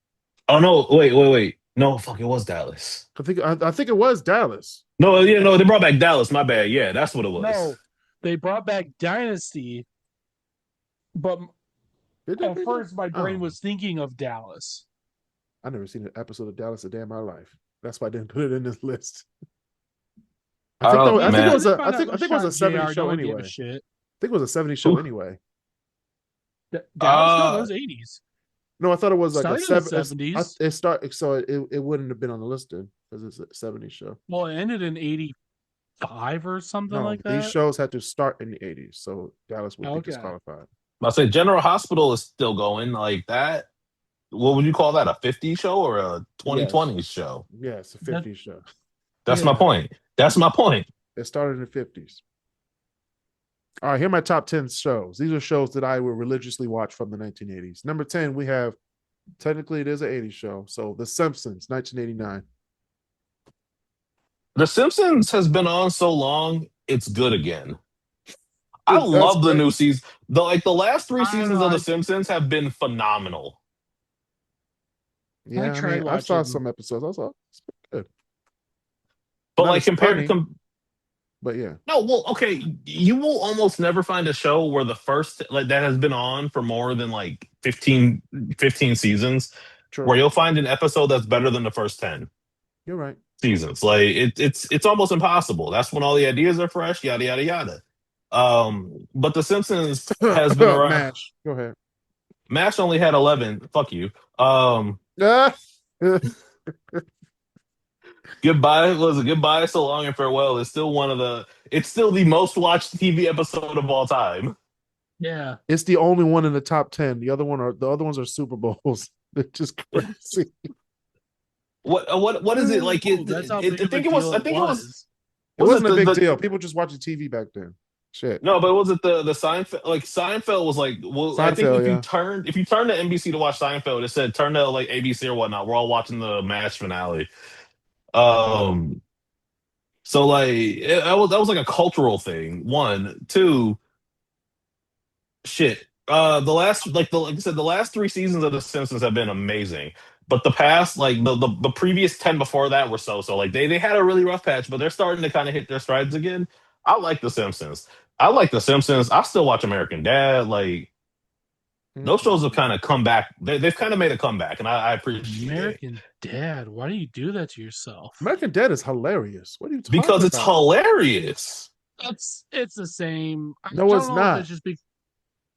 Oh no, wait. No, fuck, it was Dallas. I think it was Dallas. No, yeah, no, they brought back Dallas. My bad. Yeah, that's what it was. No, they brought back Dynasty, but Did they at bring that? first my brain Oh, was thinking of Dallas. I never seen an episode of Dallas a day in my life. That's why I didn't put it in this list. I I think that don't, was, I think it man. was They a I found out think it I was think it was a shot 70s JR. No show one gave anyway. a I shit. think it was a 70s show Who? anyway. Dallas? No, that Uh, was 80s. No, I thought it was like a Starting in the seven. 70s. It start so it wouldn't have been on the list then because it's a 70s show. Well, it ended in 85 or something No, like these that. shows had to start in the 80s, so Dallas would be Okay. disqualified. I'll say General Hospital is still going like that. What would you call that? A 50s show or a Yes, 2020s show? yes, a That, 50s show. That's my yeah. point. That's my point. It started in the 50s. All right, here are my top 10 shows. These are shows that I would religiously watch from the 1980s. Number 10, we have technically it is an 80s show. So The Simpsons, 1989. The Simpsons has been on so long, it's good again. I That's love the great. new season. The last three I don't seasons know. of The Simpsons have been phenomenal. I Yeah, I tried mean, I saw watching. some episodes. I saw it's good. But Not like as funny, but yeah, no, well, okay, you will almost never find a show where the first like that has been on for more than like 15 seasons where true. you'll find an episode that's better than the first 10 You're right. seasons. Like it's almost impossible. That's when all the ideas are fresh, yada yada yada. But The Simpsons has been around. Match. Go ahead. MASH only had 11. Fuck you. Ah. Goodbye was a goodbye, so long and farewell. It's still the most watched TV episode of all time. Yeah. It's the only one in the top 10. The other ones are Super Bowls. They're just crazy. What is it like? That's how big I of a think it was. deal I it think it was. was. It Was wasn't it a big the deal. People just watching TV back then. Shit. no? But was it the Seinfeld? Like Seinfeld was like. Well, I think Seinfeld, yeah. if you turned to NBC to watch Seinfeld, it said turn to like ABC or whatnot. We're all watching the MASH finale. Um. So like that was like a cultural thing. One, two. Shit. The last like I said, the last three seasons of The Simpsons have been amazing. But the past, like the previous 10 before that were so. Like they had a really rough patch, but they're starting to kind of hit their strides again. I like The Simpsons. I like The Simpsons. I still watch American Dad. Like those shows have kind of come back. They've kind of made a comeback, and I appreciate it American Dad, why do you do that to yourself? American Dad is hilarious. What are you because talking it's about? hilarious. It's the same. No, I it's don't know if not. it's just be,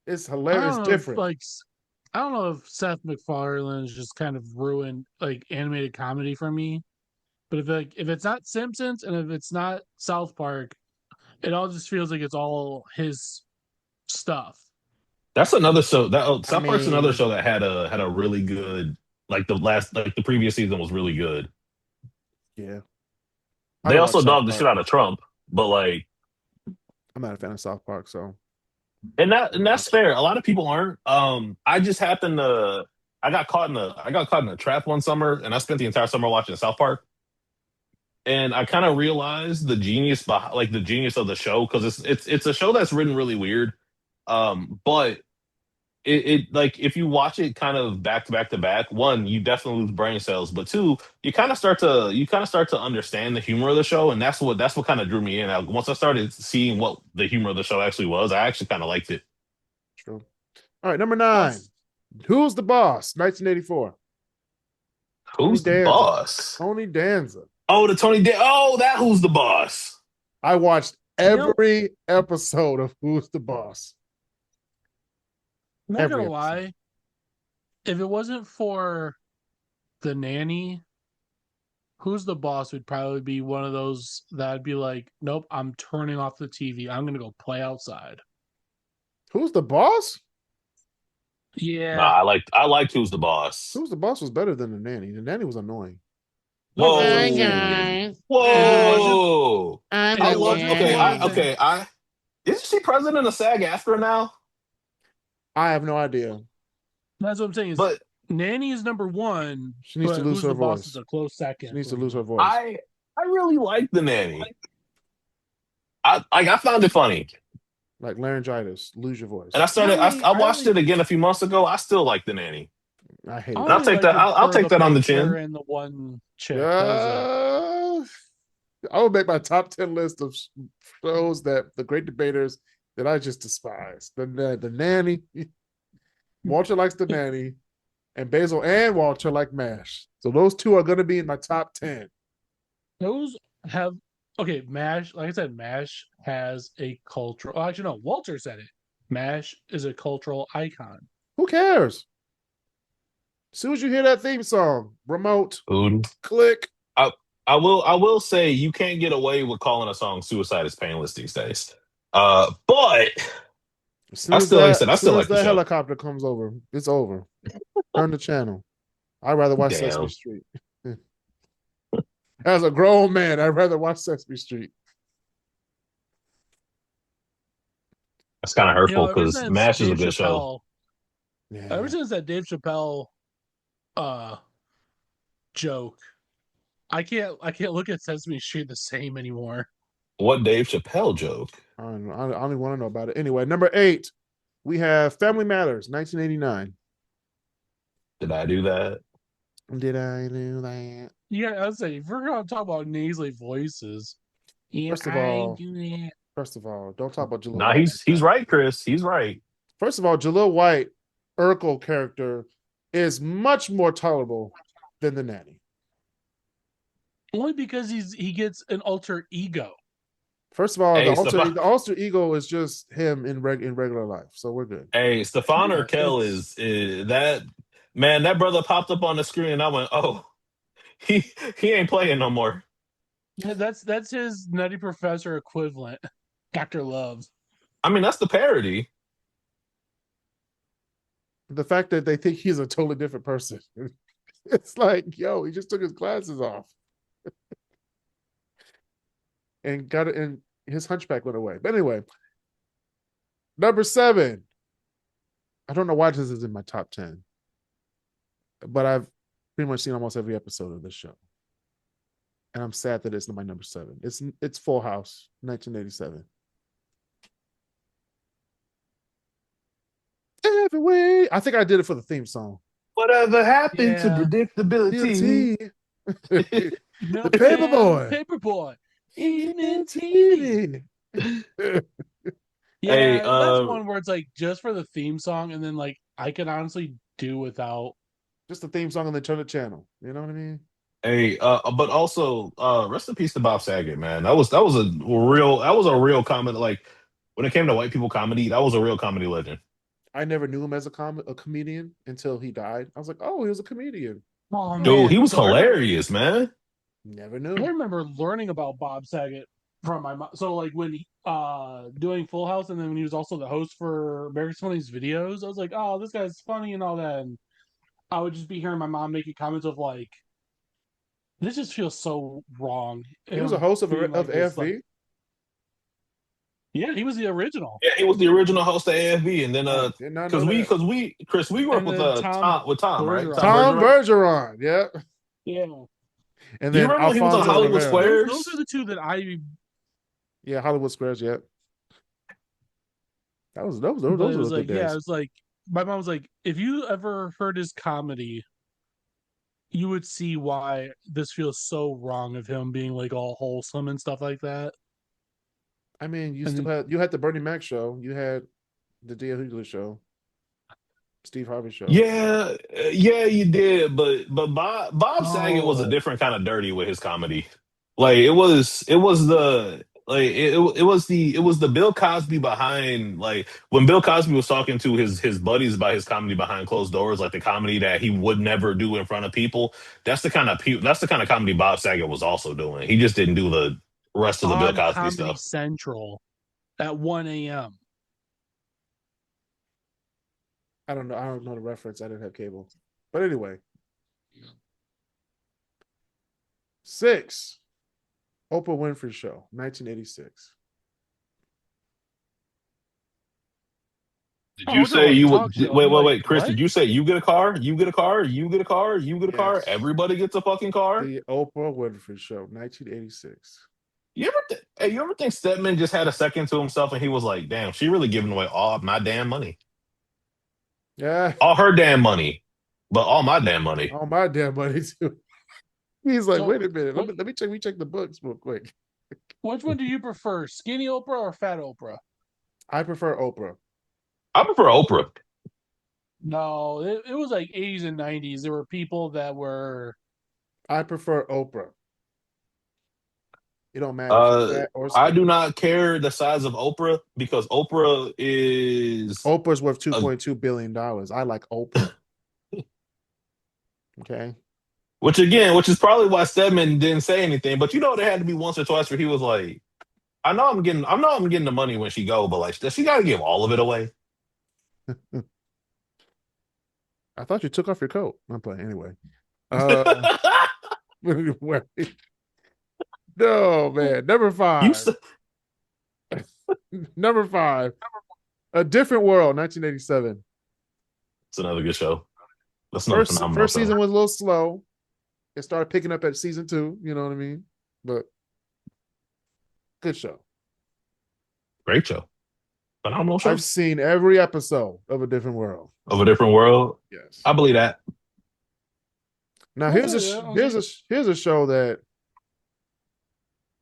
It's I hilarious. don't know if, Different. like I don't know if Seth MacFarlane's just kind of ruined like animated comedy for me. But if it's not Simpsons and if it's not South Park, it all just feels like it's all his stuff. That's another show. I South Park's another mean, show that had a really good the previous season was really good. yeah. I They don't also watch South dogged the shit Park. out of Trump, but like, I'm not a fan of South Park, so and that's fair. A lot of people aren't. I just happened to I got caught in a trap one summer, and I spent the entire summer watching South Park. And I kind of realized the genius behind, like the genius of the show because it's a show that's written really weird. But it like if you watch it kind of back to back to back, one, you definitely lose brain cells, but two, you kind of start to understand the humor of the show, and that's what kind of drew me in. Once I started seeing what the humor of the show actually was, I actually kind of liked it. true. All right, number 9. Plus, Who's the Boss? 1984. Tony Who's the Danza. boss? Tony Danza. Oh, that who's the boss? I watched you know, every episode of Who's the Boss. I'm not Every gonna episode. lie, if it wasn't for the nanny, who's the boss would probably be one of those that I'd be like, nope, I'm turning off the TV. I'm gonna go play outside. Who's the Boss? Yeah. Nah, I liked who's the boss. Who's the Boss was better than the nanny. The nanny was annoying. Whoa, Hi, guys. whoa! I'm I If it love. wasn't Okay, for the isn't she president of SAG-AFTRA now? I have no idea. that's what I'm saying is But Nanny is number one. She needs to but lose Who's her the Boss voice. is a close second. She needs for to lose me. her voice. I really like the nanny. I found it funny. Like laryngitis, lose your And I voice. started. I watched it again a few months ago. I still like the nanny, I hate I and I'll it. only take liked that. it I'll for take the that on the banker chin. and the one chick. That was it. I would make my top 10 list of shows that the great debaters that I just despise. The nanny, Walter likes the nanny, and Basil and Walter like MASH. So those two are going to be in my top 10. Those have okay. MASH, like I said, MASH has a cultural. Oh, actually, no. Walter said it. MASH is a cultural icon. Who cares? As soon as you hear that theme song, remote, Dude, click. I will say you can't get away with calling a song "Suicide is Painless" these days. But As soon as like I that, said, I as still soon as like the that show. helicopter comes over, it's over. Turn the channel. I'd rather watch Sesame Damn, Street. As a grown man, I'd rather watch Sesame Street. that's kind of hurtful Ever because since MASH is a Dave good show. Chappelle, Yeah. ever since that Dave Chappelle uh joke, I can't look at Sesame Street the same anymore. What Dave Chappelle joke? I don't know. I don't even want to know about it. Anyway, number 8, we have Family Matters, 1989. Did I do that? Did I do that? Yeah, I was saying, if we're gonna talk about nasally voices, yeah, First of I all, do that. don't talk about Jaleel Nah, White. he's right, Chris. He's right. First of all, Jaleel White, Urkel character, is much more tolerable than the nanny. Only because he gets an alter ego. First of all, Hey, the alter ego is just him in regular life, so we're good. Stefan Yeah, Urkel is that man? That brother popped up on the screen, and I went, "Oh, he ain't playing no more." Yeah, that's his Nutty Professor equivalent, Dr. Love. I mean, that's the parody. The fact that they think he's a totally different person, it's like, yo, he just took his glasses off and got it, and his hunchback went away. But anyway, number 7. I don't know why this is in my top 10, but I've pretty much seen almost every episode of this show, and I'm sad that it's my number 7. It's Full House, 1987. Every way. I think I did it for the theme song. Whatever happened to Yeah. predictability? The Paperboy. Paperboy. Evening TV. Yeah, Hey, that's one where it's like just for the theme song, and then like I can honestly do without. Just the theme song and then turn the channel. You know what I mean? hey, but also, rest in peace to Bob Saget, man. That was a real comment. Like when it came to white people comedy, that was a real comedy legend. I never knew him as a comedian until he died. I was like, oh, he was a comedian. Oh Dude, he man, was so hilarious, man. Never I knew. remember learning about Bob Saget from my mom. So like when he, doing Full House, and then when he was also the host for America's Funniest Videos, I was like, oh, this guy's funny and all that. And I would just be hearing my mom making comments of like, this just feels so wrong. He was a host of being like this, AFV. like, yeah, he was the original. Yeah, he was the original host of AFV, and then Did not know because we that. because we Chris, we grew up And then Tom with Tom, right? Bergeron. Tom Bergeron. Bergeron. Yeah. Yeah, And Do you then remember when he was on Alfonso Hollywood Rivera. Squares? those are the two that I. Yeah, Hollywood Squares. Yeah. Those But it were was the good like, yeah, days. it was like my mom was like, if you ever heard his comedy, you would see why this feels so wrong of him being like all wholesome and stuff like that. I mean, And you had the Bernie Mac show, you had the D.L. Hughley show, Steve Harvey show. Yeah, you did, but Bob Saget was a different kind of dirty with his comedy. Like it was the Bill Cosby behind, like when Bill Cosby was talking to his buddies about his comedy behind closed doors, like the comedy that he would never do in front of people. That's the kind of comedy Bob Saget was also doing. He just didn't do the rest of the Bill on Cosby Comedy stuff. Central at 1 a.m. I don't know the reference. I didn't have cable. But anyway. 6. Oprah Winfrey Show, 1986. Did you say about the you talk would? show. Wait, I'm wait, like, wait, Kris. what? Did you say you get a car? You get a car. You get a car. You get a car. Yes. Everybody gets a fucking car. The Oprah Winfrey Show, 1986. Hey, you ever think Stedman just had a second to himself and he was like, "Damn, she really giving away all my damn money, Yeah. all her damn money, but all my damn money." All my damn money too. He's like, So, wait a minute. what, Let me check the books real quick. which one do you prefer, skinny Oprah or fat Oprah? I prefer Oprah. I prefer Oprah. No, it was like 80s and 90s. There were people that were. I prefer Oprah. It don't matter if you're fat or I do skinny. not care the size of Oprah because Oprah is Oprah's worth a, $2.2 billion. I like Oprah. Okay. which is probably why Stedman didn't say anything. But you know, there had to be once or twice where he was like, I know I'm getting the money when she go, but like, does she got to give all of it away?" I thought you took off your coat. I'm playing anyway. No, man. Number You five. Number five. A Different World, 1987. It's another good show. That's another phenomenal First show. season was a little slow. It started picking up at season 2. You know what I mean? But good show. Great show. Phenomenal show. I've seen every episode of A Different World. Of a Different World. Yes. I believe that. Now here's a show that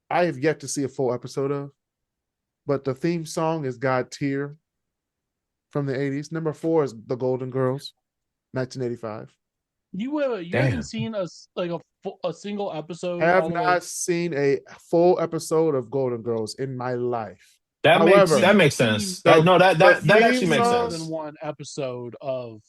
I have yet to see a full episode of, but the theme song is God Tier from the 80s. Number 4 is The Golden Girls, 1985. You haven't seen a single episode. Have not seen a full episode of Golden Girls in my life. That However, makes sense. the that actually makes more sense. than one episode of.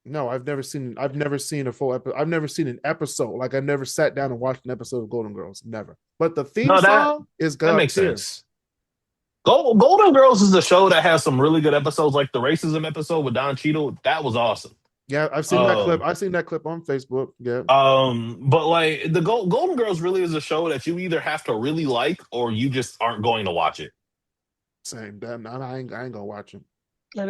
No, I've never seen a full episode. I've never seen an episode. Like I've never sat down and watched an episode of Golden Girls. Never. But the theme song is God that makes Tier. sense. Golden Girls is a show that has some really good episodes, like the racism episode with Don Cheadle. That was awesome. Yeah, I've seen that clip. I've seen that clip on Facebook. Yeah. But like the Golden Girls really is a show that you either have to really like or you just aren't going to watch it. Same. Damn, I ain't gonna watch it. I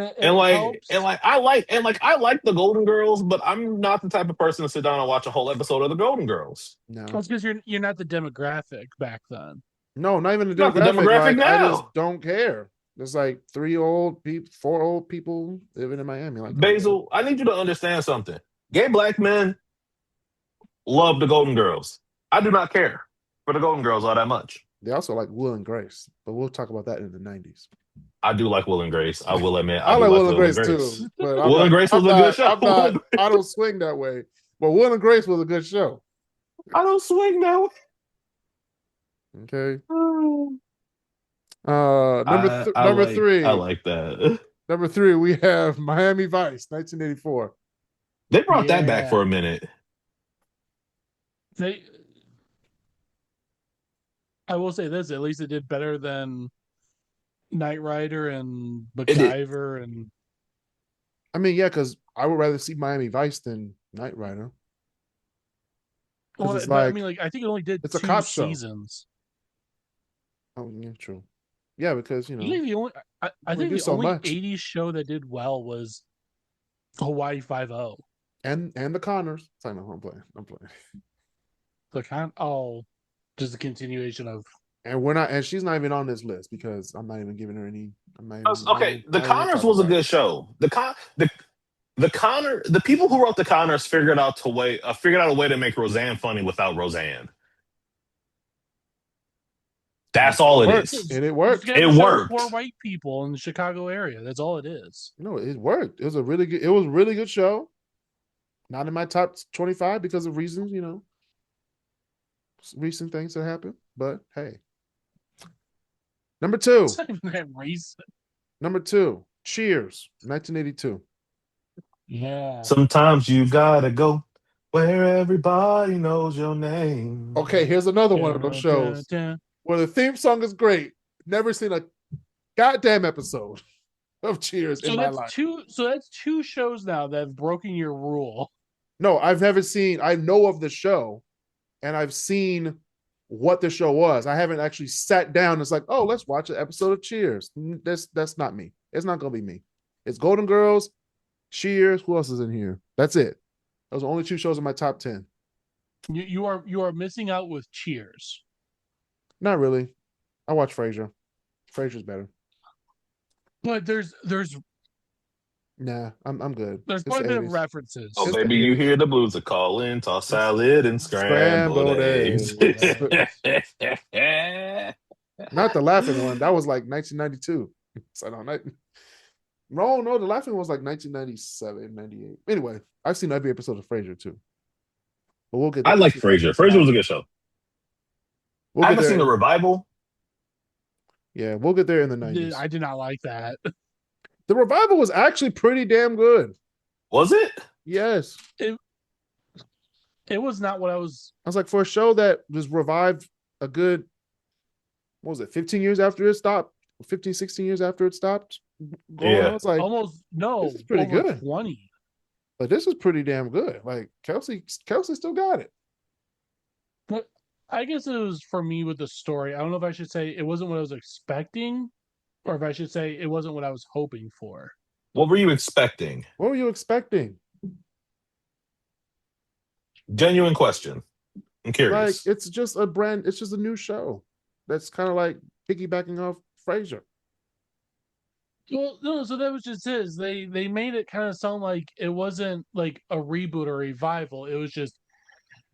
like the Golden Girls, but I'm not the type of person to sit down and watch a whole episode of the Golden Girls. No, that's because you're not the demographic back then. No, not even the Not demographic. the demographic like, now. I just don't care. There's like 4 old people living in Miami. Like Basil, I need you to understand something. Gay black men love the Golden Girls. I do not care for the Golden Girls all that much. They also like Will and Grace, but we'll talk about that in the 90s. I do like Will and Grace. I will admit. I like Will and Grace too. But Will and Grace was a good show. I don't swing that way. But Will and Grace was a good show. I don't swing that way. Okay. Number 3. I like that. Number 3, we have Miami Vice, 1984. They brought that back for a minute. I will say this: at least it did better than Knight Rider and MacGyver. And I mean, yeah, because I would rather see Miami Vice than Knight Rider. Well, I think it only did it's 2 a cop seasons. Show. Oh, yeah, true. Yeah, because I think the only 80s show that did well was Hawaii 5-0. And the Connors. Sorry, no, I'm playing. Just a continuation of. And she's not even on this list because I'm not even giving her any. The Connors was a good show. The people who wrote the Connors figured out a way to make Roseanne funny without Roseanne. That's all it is. And it worked. It worked. Poor white people in the Chicago area. That's all it is. No, it worked. It was a really good show. Not in my top 25 because of reasons, recent things that happened. But hey. Number 2. It's not even that recent. Number 2, Cheers, 1982. Yeah. Sometimes you gotta go where everybody knows your name. Okay, here's another one of those shows where the theme song is great. Never seen a goddamn episode of Cheers in my life. So that's 2 shows now that have broken your rule. No, I've never seen. I know of the show, and I've seen what the show was. I haven't actually sat down. It's like, oh, let's watch an episode of Cheers. That's not me. It's not gonna be me. It's Golden Girls, Cheers. Who else is in here? That's it. Those are only 2 shows in my top 10. You are missing out with Cheers. Not really. I watch Frasier. Frasier's better. But there's Nah, I'm good. there's It's quite the a bit of 80s. references. Oh, It's the baby, you 80s. hear the blues are calling, toss salad and scrambled Scrambled eggs. eggs. Not the laughing one. That was like 1992. So no, the laughing one was like 1997, 98. Anyway, I've seen every episode of Frasier too. But we'll get I there. like Frasier. Frasier was a good show. We'll I get haven't seen the there. revival. Yeah, we'll get there in the 90s. I did not like that. The revival was actually pretty damn good. Was it? Yes. It was not what I was. I was like, for a show that was revived a good, what was it, 15 years after it stopped? 15, 16 years after it stopped going Yeah. on? I was like, Almost no, this is pretty over good. 20. But this is pretty damn good. Like Kelsey still got it. But I guess it was for me with the story. I don't know if I should say it wasn't what I was expecting, or if I should say it wasn't what I was hoping for. What were you expecting? What were you expecting? Genuine question. I'm curious. Like, it's just a new show that's kind of like piggybacking off Frasier. Well, no, so that was just it. They made it kind of sound like it wasn't like a reboot or revival. It was just,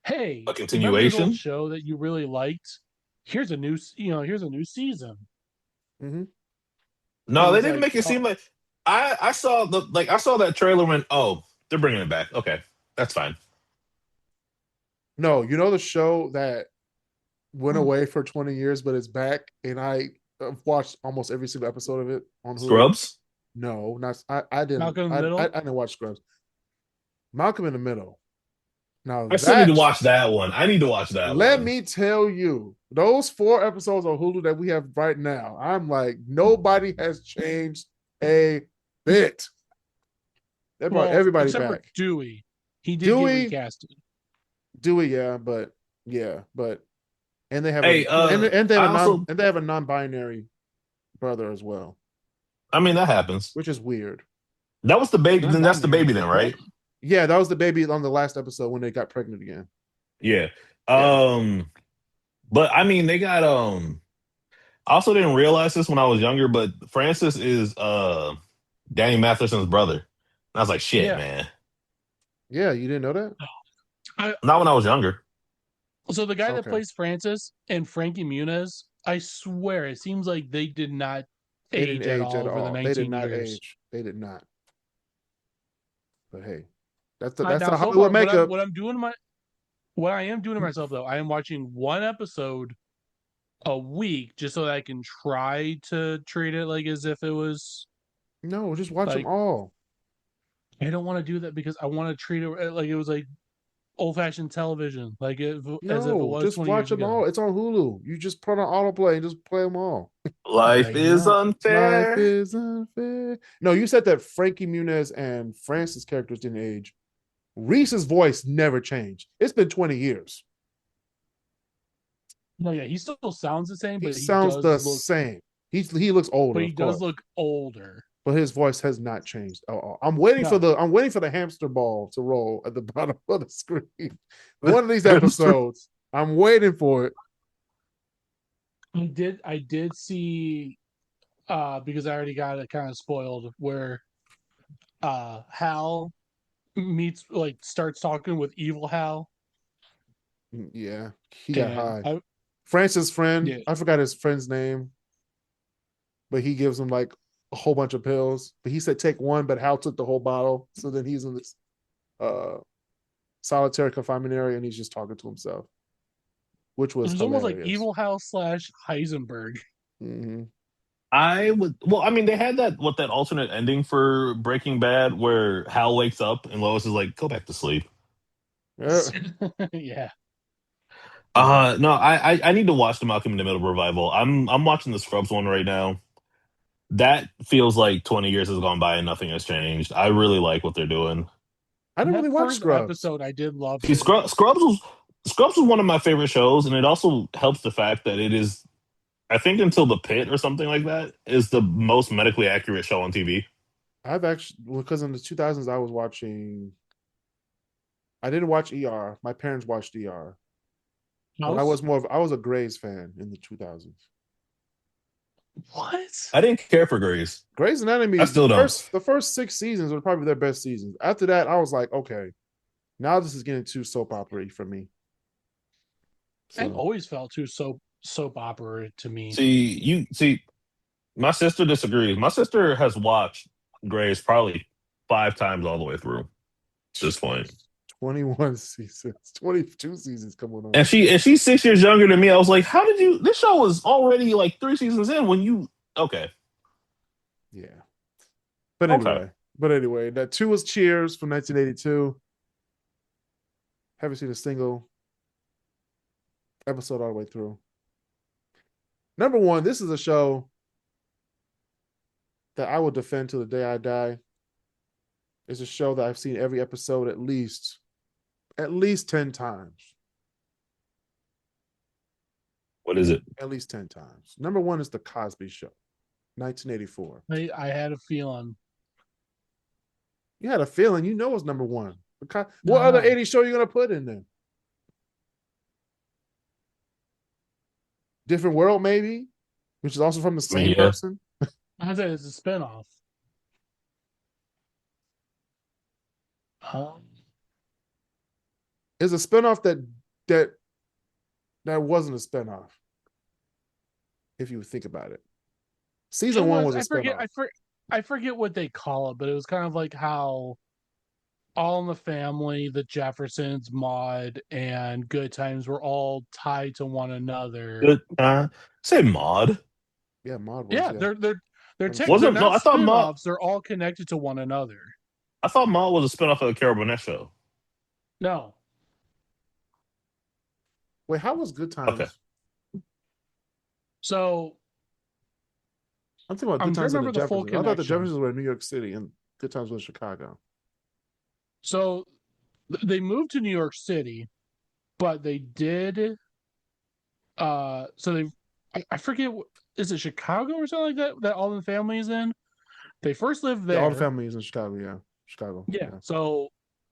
hey, A remember this continuation? old show that you really liked? Here's a new season. Mm-hmm. No, And they it's didn't like, make it seem like I saw I saw that trailer and went, oh, they're bringing it back. Okay, that's fine. No, the show that went away for 20 years, but it's back, and I've watched almost every single episode of it on Hulu. Scrubs? No, not I didn't. Malcolm in the Middle? I didn't watch Scrubs. Malcolm in the Middle. Now I still need to watch that one. I need to watch that one. Let me tell you, those 4 episodes on Hulu that we have right now, I'm like, nobody has changed a bit. They brought everybody except back. For Dewey, he did get recasted. Dewey, but and they have Hey, and they have a non-binary brother as well. I mean, that happens. Which is weird. That was the baby. Then that's the baby, then, right? Yeah, that was the baby on the last episode when they got pregnant again. Yeah. But I mean, they got I also didn't realize this when I was younger, but Francis is Danny Matheson's brother. And I was like, shit, man. Yeah, you didn't know that? Not when I was younger. So the guy that plays Francis and Frankie Muniz, I swear, it seems like they did not age at all over the 19 They did not years. age. They did not. But hey, that's Now, the so Hollywood far, makeup. What I am doing to myself though, I am watching one episode a week just so that I can try to treat it like as if it was. No, just watch like, them all. I don't want to do that because I want to treat it like it was like old-fashioned television, like as if it was. Just watch them all. It's on Hulu. You just put on autoplay and just play them all. Life is unfair. Life is unfair. No, you said that Frankie Muniz and Francis characters didn't age. Reese's voice never changed. It's been 20 years. No, yeah, he still sounds the same, but he sounds the same. He looks older, but he does look older. But his voice has not changed. I'm waiting for the hamster ball to roll at the bottom of the screen. One of these episodes, I'm waiting for it. I did see because I already got it kind of spoiled where Hal starts talking with evil Hal. Yeah, he got high. Francis' friend, I forgot his friend's name, but he gives him like a whole bunch of pills. But he said take one, but Hal took the whole bottle. So then he's in this solitary confinement area and he's just talking to himself, which was almost like evil Hal / Heisenberg. Mm-hmm. I mean, they had that alternate ending for Breaking Bad where Hal wakes up and Lois is like, go back to sleep. Yeah. No, I need to watch the Malcolm in the Middle revival. I'm watching the Scrubs one right now. That feels like 20 years has gone by and nothing has changed. I really like what they're doing. I didn't really watch Scrubs. Episode I did love. See, Scrubs was one of my favorite shows, and it also helps the fact that it is, I think, until The Pit or something like that, is the most medically accurate show on TV. I've actually, because in the 2000s I was watching. I didn't watch ER. My parents watched ER, but I House? was a Grey's fan in the 2000s. What? I didn't care for Grey's. Grey's Anatomy, I still don't. the first 6 seasons were probably their best seasons. After that, I was like, okay, now this is getting too soap opera for me. It So, always felt too soap opera to me. See, my sister disagrees. My sister has watched Grey's probably 5 times all the way through at this point. 21 seasons, 22 seasons coming on. And she's 6 years younger than me. I was like, how did you? This show was already like 3 seasons in when you. Okay. Yeah. But anyway, that 2 was Cheers from 1982. Haven't seen a single episode all the way through. Number 1, this is a show that I will defend till the day I die. It's a show that I've seen every episode at least 10 times. What is it? At least 10 times. Number 1 is The Cosby Show, 1984. I had a feeling. You had a feeling, you know it's number 1. What other 80s show are you going to put in there? Different World, maybe, which is also from the same person. I said it's a spinoff. It's a spinoff that wasn't a spinoff. If you think about it, season 1 was a spinoff. I forget what they call it, but it was kind of like how All in the Family, The Jeffersons, Maude, and Good Times were all tied to one another. Good. Say Maude. Yeah, Maude was. Yeah, they're Wasn't not I thought Maude. They're all connected to one another. I thought Maude was a spinoff of the Carol Burnett show. No. Wait, how was Good Times? Okay. So I'm thinking about Good Times and the Jeffersons. I thought the connection. Jeffersons were in New York City and Good Times was in Chicago. So they moved to New York City, but they did. So I forget. Is it Chicago or something like that? That All in the Family is in. They first lived there. Yeah, All the Family is in Chicago. Yeah, Chicago. Yeah. So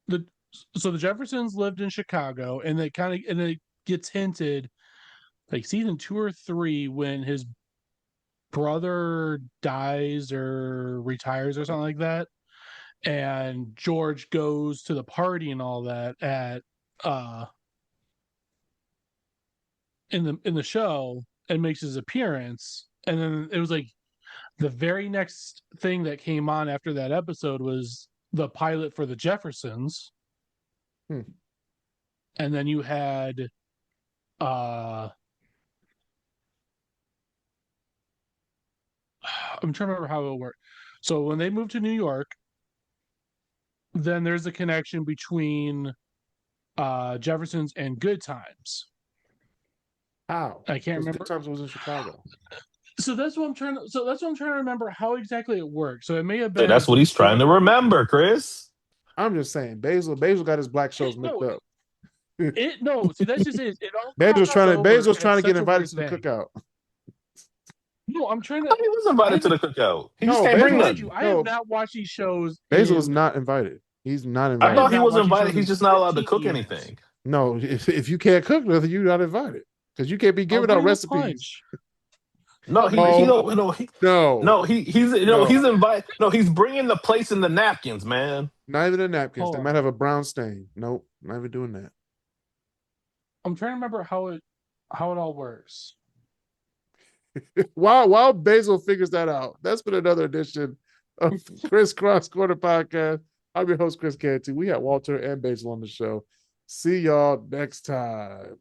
the Jeffersons lived in Chicago, and it gets hinted, like season 2 or 3, when his brother dies or retires or something like that, and George goes to the party and all that at in the show and makes his appearance. And then it was like the very next thing that came on after that episode was the pilot for the Jeffersons. And then you had I'm trying to remember how it worked. So when they moved to New York, then there's a connection between Jeffersons and Good Times. How? I can't remember. Good Times was in Chicago. So that's what I'm trying to remember how exactly it worked. So it may have been. That's what he's trying to remember, Kris. I'm just saying, Basil got his black shows mixed up. See, that's just it. Basil's trying to get invited to the cookout. No, I'm trying to. He was invited to the cookout. He just can't bring nothing. I have not watched these shows. Basil was not invited. He's not invited. I thought he was invited. He's just not allowed to cook anything. No, if you can't cook nothing, you're not invited because you can't be giving out recipes. No, he's invited. No, he's bringing the plates and the napkins, man. Not even the napkins. They might have a brown stain. Nope, not even doing that. I'm trying to remember how it all works. While Basil figures that out, that's been another edition of KrisCross Corner podcast. I'm your host, Kris Canty. We had Walter and Basil on the show. See y'all next time.